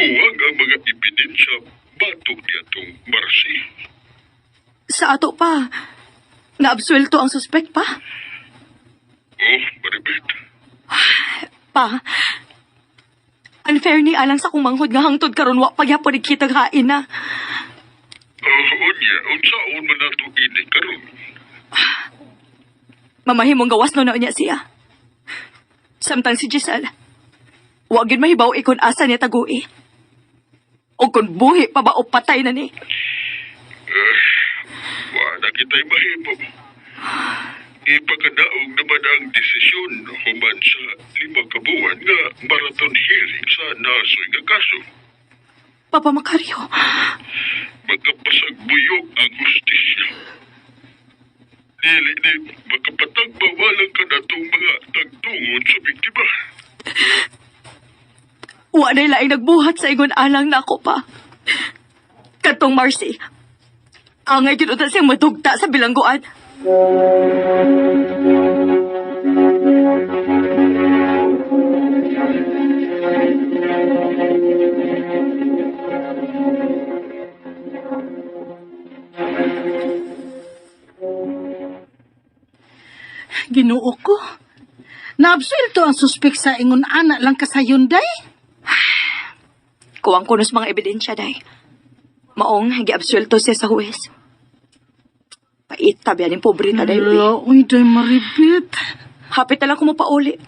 Speaker 10: kuwang ang mga ebidensya batok niya itong Marcy.
Speaker 8: Sa ato, Pa. Naabsuelto ang suspect, Pa?
Speaker 10: Oh, Barbit.
Speaker 8: Pa, unfair ni alang sa kong manghod nga hangtod karon wa pagyapon ikitag hain na.
Speaker 10: Unya, unsaon man nato ini karon?
Speaker 8: Mamahimong gawas no na niya siya. Samtang si Giselle, wa gyud mahibaw ikon asa niya tagui. O kung buhi pa ba o patay na ni.
Speaker 10: Wala kita'y mahimo. Ipagkadaog naman ang desisyon human sa 5 kabuan nga marathon hearing sa nasoy nga kaso.
Speaker 8: Papa Macario.
Speaker 10: Magkapasagbuyok ang hustisya. Dili ni magkapatagbawalang ka na itong mga tagtungod sa biktima.
Speaker 8: Wa na laing nagbuhat sa ingon alang na ako pa. Katong Marcy. Angay gyud uta siyang madugta sa bilangguan.
Speaker 11: Ginoo ko. Naabsuelto ang suspek sa ingon ana lang kasayon, day.
Speaker 8: Kuwang kunos mga ebidensya, day. Maong, giabsuelto siya sa huwes. Paita, biyanin pobre na, day.
Speaker 11: Uy, day maribit.
Speaker 8: Hapit na lang ko mapauli.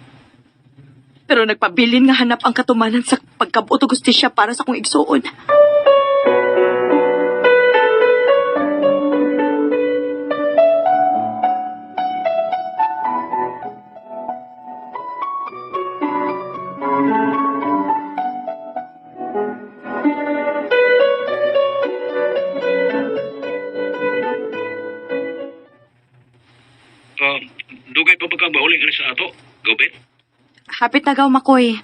Speaker 8: Pero nagpabilin nga hanap ang katumanan sa pagkabuto gustisya para sa kong igsuon.
Speaker 10: Dugay pa ba kang bauli ka sa ato, Gobet?
Speaker 8: Hapit na gaw, Makoy.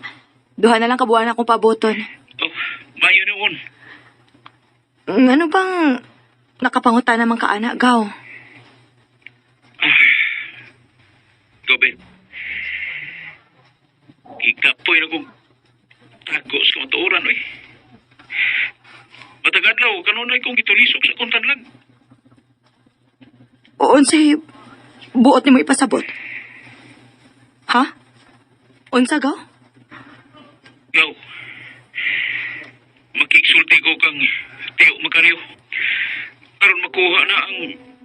Speaker 8: Duha na lang kabuan akong pabuton.
Speaker 10: Oh, mayo noon.
Speaker 8: Ano bang nakapanguta naman ka, anak, gaw?
Speaker 10: Gobet. Ikapoy na kong tago sa matuoran, oy. Matagadlaw, kanunay kong gitulisok sa kontanlag.
Speaker 8: Unsay buot ni mo ipasabot? Ha? Unsa gaw?
Speaker 10: Gaw. Makiksulti ko kang Teo Macario. Karon makuha na ang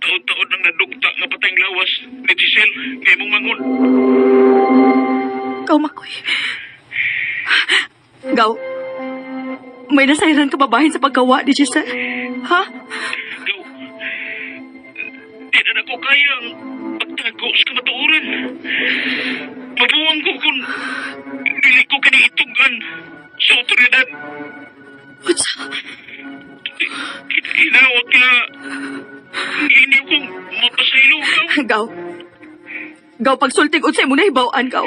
Speaker 10: taon-taon ng nadugta nga patayng lawas ni Giselle ngay mong mangon.
Speaker 8: Gaw, Makoy. Gaw, may nasayran ka babahin sa paggawa ni Giselle? Ha?
Speaker 10: Gaw, di na ako kayang pagtago sa kamatuoran. Mabuwang ko kung dili ko kiniitugan sa otoridad.
Speaker 8: What's
Speaker 10: Hinawag na hindi kong mapasaylo, Gaw.
Speaker 8: Gaw. Gaw, pagsulting unsay mo na hibawaan, Gaw.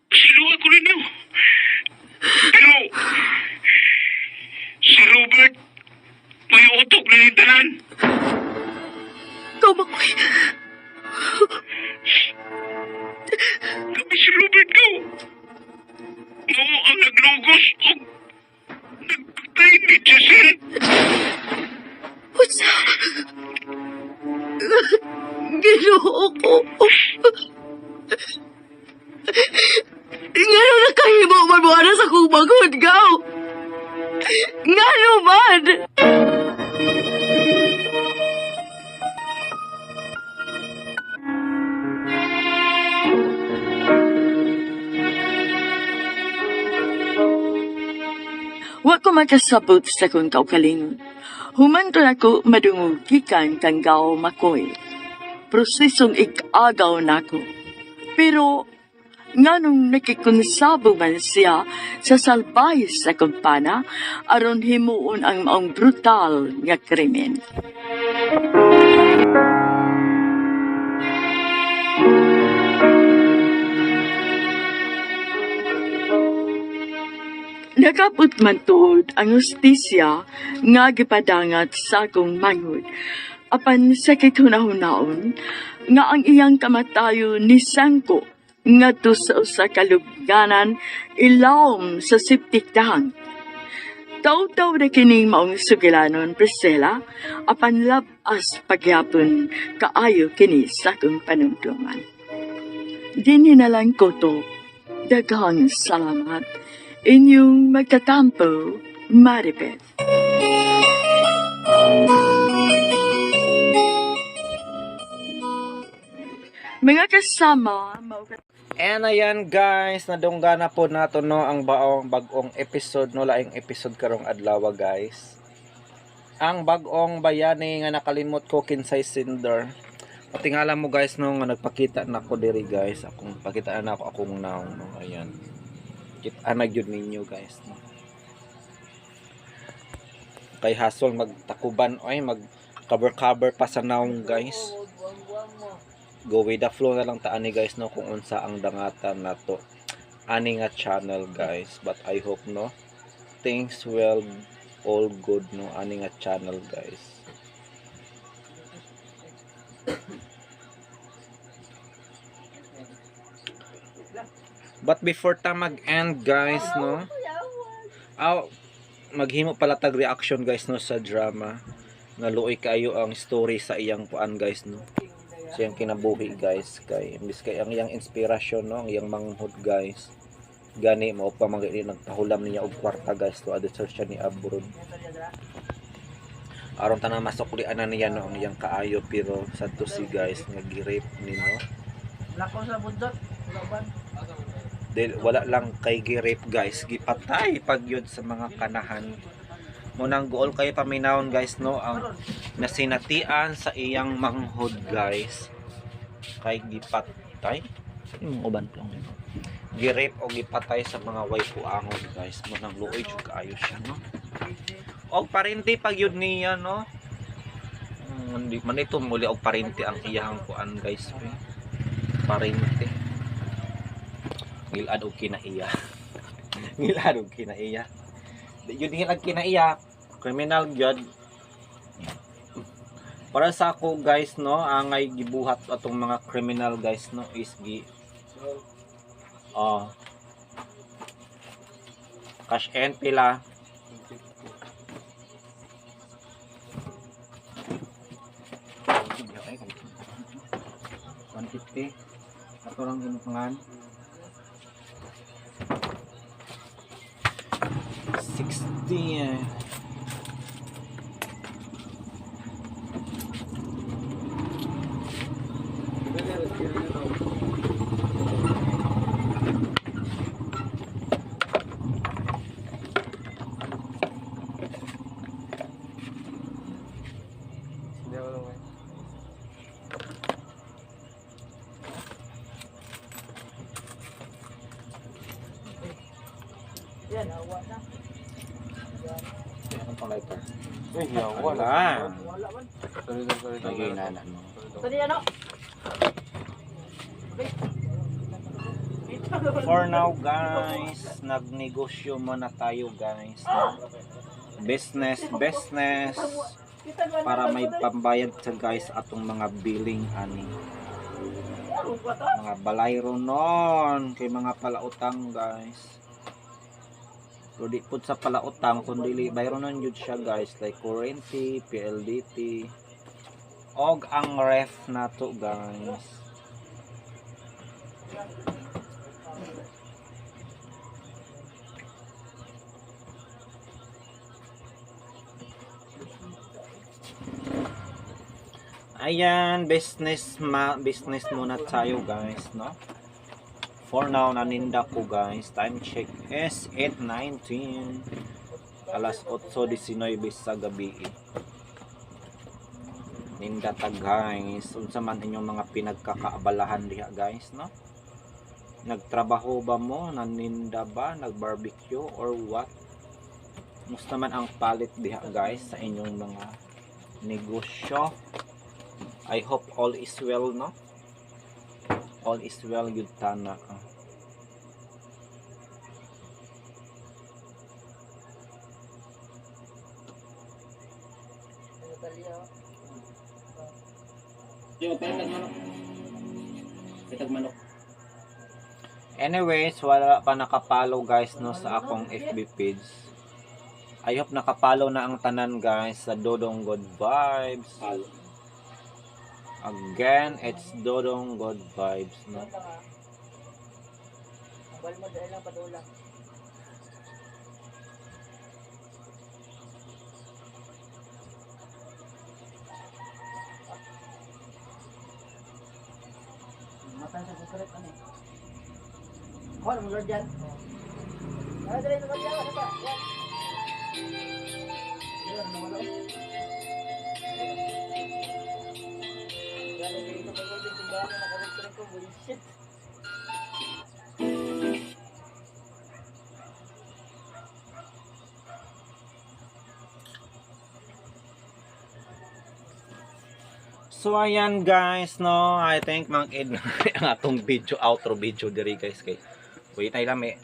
Speaker 10: Siluwa ko ninyo. Pero, si Robert, may utok na nindanan.
Speaker 8: Gaw, Makoy.
Speaker 10: Kami si Robert, Gaw. Mao ang naglugos o nagpatay ni Giselle.
Speaker 8: What's Ginoo ko. Ngano na kahimo man mo ana sa kong magod, Gaw? Ngano man?
Speaker 3: Wa ko makasabot sa kong kaugalingon. Humanton ako madungog gikan kang Gaw Makoy. Prosesong ikagaw nako. Pero nganong nakikonsabo man siya sa salbay sa kumpana aron himuon ang maong brutal nga krimen. Nakapot man tuod ang hustisya nga gipadangat sa akong manghod. Apan sakit hunahon nga ang iyang kamatayo ni Sangko ngadto sa usa ka lubnganan ilawom sa septic tank. Taw-taw na kining maong sugilanon, Priscilla, apan labas pagyapon kaayo kini sa akong panumduman. Dinhi na lang ko to. Daghang salamat. Inyong magtatampo, Maribeth. Mga kasama,
Speaker 1: And ayan guys, nadungga na po nato no ang bagong episode no, laing episode karong adlaw guys. Ang bagong bayani nga nakalimot ko kinsay Cinder. Patingala mo guys no nga nagpakita na ko diri guys. Akong pakita na ako akong naong no. Ayan. Kita na gyud ninyo guys no. Kay hasol magtakuban oy mag cover pa sa naong guys. Go with the flow na lang ta ani guys no kung unsa ang dangatan nato ani nga channel guys, but I hope no things will all good no ani nga channel guys. But before ta mag-end guys no, maghimo pala tag reaction guys no sa drama. Naluoy kayo ang story sa iyang kuan guys no. Sa iyang kinabuhi guys, kay imbis kay ang iyang inspirasyon no, ang iyang manghod guys. Gani mao pa magili nagpahulam niya og kwarta guys to adto siya ni abroad. Aron ta na masuklian na niya no ang iyang kaayo, pero sadto si guys nga gi-rape ni no.
Speaker 2: Lako sa bundot, laban.
Speaker 1: Wala lang kay gi-rape guys, gipatay pag yun sa mga kanahan. Munang goal kayo paminawon guys no ang nasinatian sa iyang manghod guys. Kay gipatay yung uban lang gi-rape o gipatay sa mga waifu angon guys. Munang luoy jud kaayo siya no. Og parinti pag yun niya no. Hindi man ito muli og parinti ang iyang kuan guys. Parinti. Ngilad og kinaiya. Ngilad og kinaiya. Yun nga kinaiya, criminal gyud. Para sa ako guys no, angay gibuhat atong mga criminal guys no is gi cash and pila. $150 ato lang ginupangan 60
Speaker 2: Yan, awa na.
Speaker 1: Ano pang lighter? Wala. Lagay na mo.
Speaker 2: Tadi ano?
Speaker 1: For now guys, nagnegosyo muna tayo guys. Business para may pambayad sa guys atong mga billing ani. Mga balayro non kay mga palautang guys. So di pud sa palautang kundi bayron nun yun siya guys, like Currency, PLDT og ang ref nato guys. Ayan, business muna tayo guys no. For now, naninda ko guys. Time check is 8:19. Alas 8:19 sa gabi. Ninda ta guys. Unsa man inyong mga pinagkakaabalahan diha guys, no? Nagtrabaho ba mo? Naninda ba? Nagbarbecue or what? Musta man ang palit diha guys sa inyong mga negosyo? I hope all is well, no? All is well yun tana.
Speaker 2: Talya.
Speaker 12: Yung petag manok. Petag manok.
Speaker 1: Anyways, wala pa nakapalo guys no sa akong FB page. I hope nakapalo na ang tanan guys sa Dodong Good Vibes. Again, it's Dodong Good Vibes no.
Speaker 2: Wal mo dahil lang padulang. Matan sa kukulit ano eh. Wala mo Lord dyan. Ay, dali sa kanya. Ano ba? Yan. Yan, nawala ko. Yan, ito pa ko din. Tingnan na nakarektor ko. Bullshit.
Speaker 1: So ayan guys no, I think mag-end na ang atong video, outro video diri guys kay wait ay lami.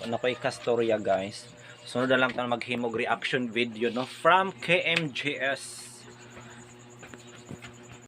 Speaker 1: Ano ko'y kastorya guys. Sunod na lang tayo maghimog reaction video no from KMJS.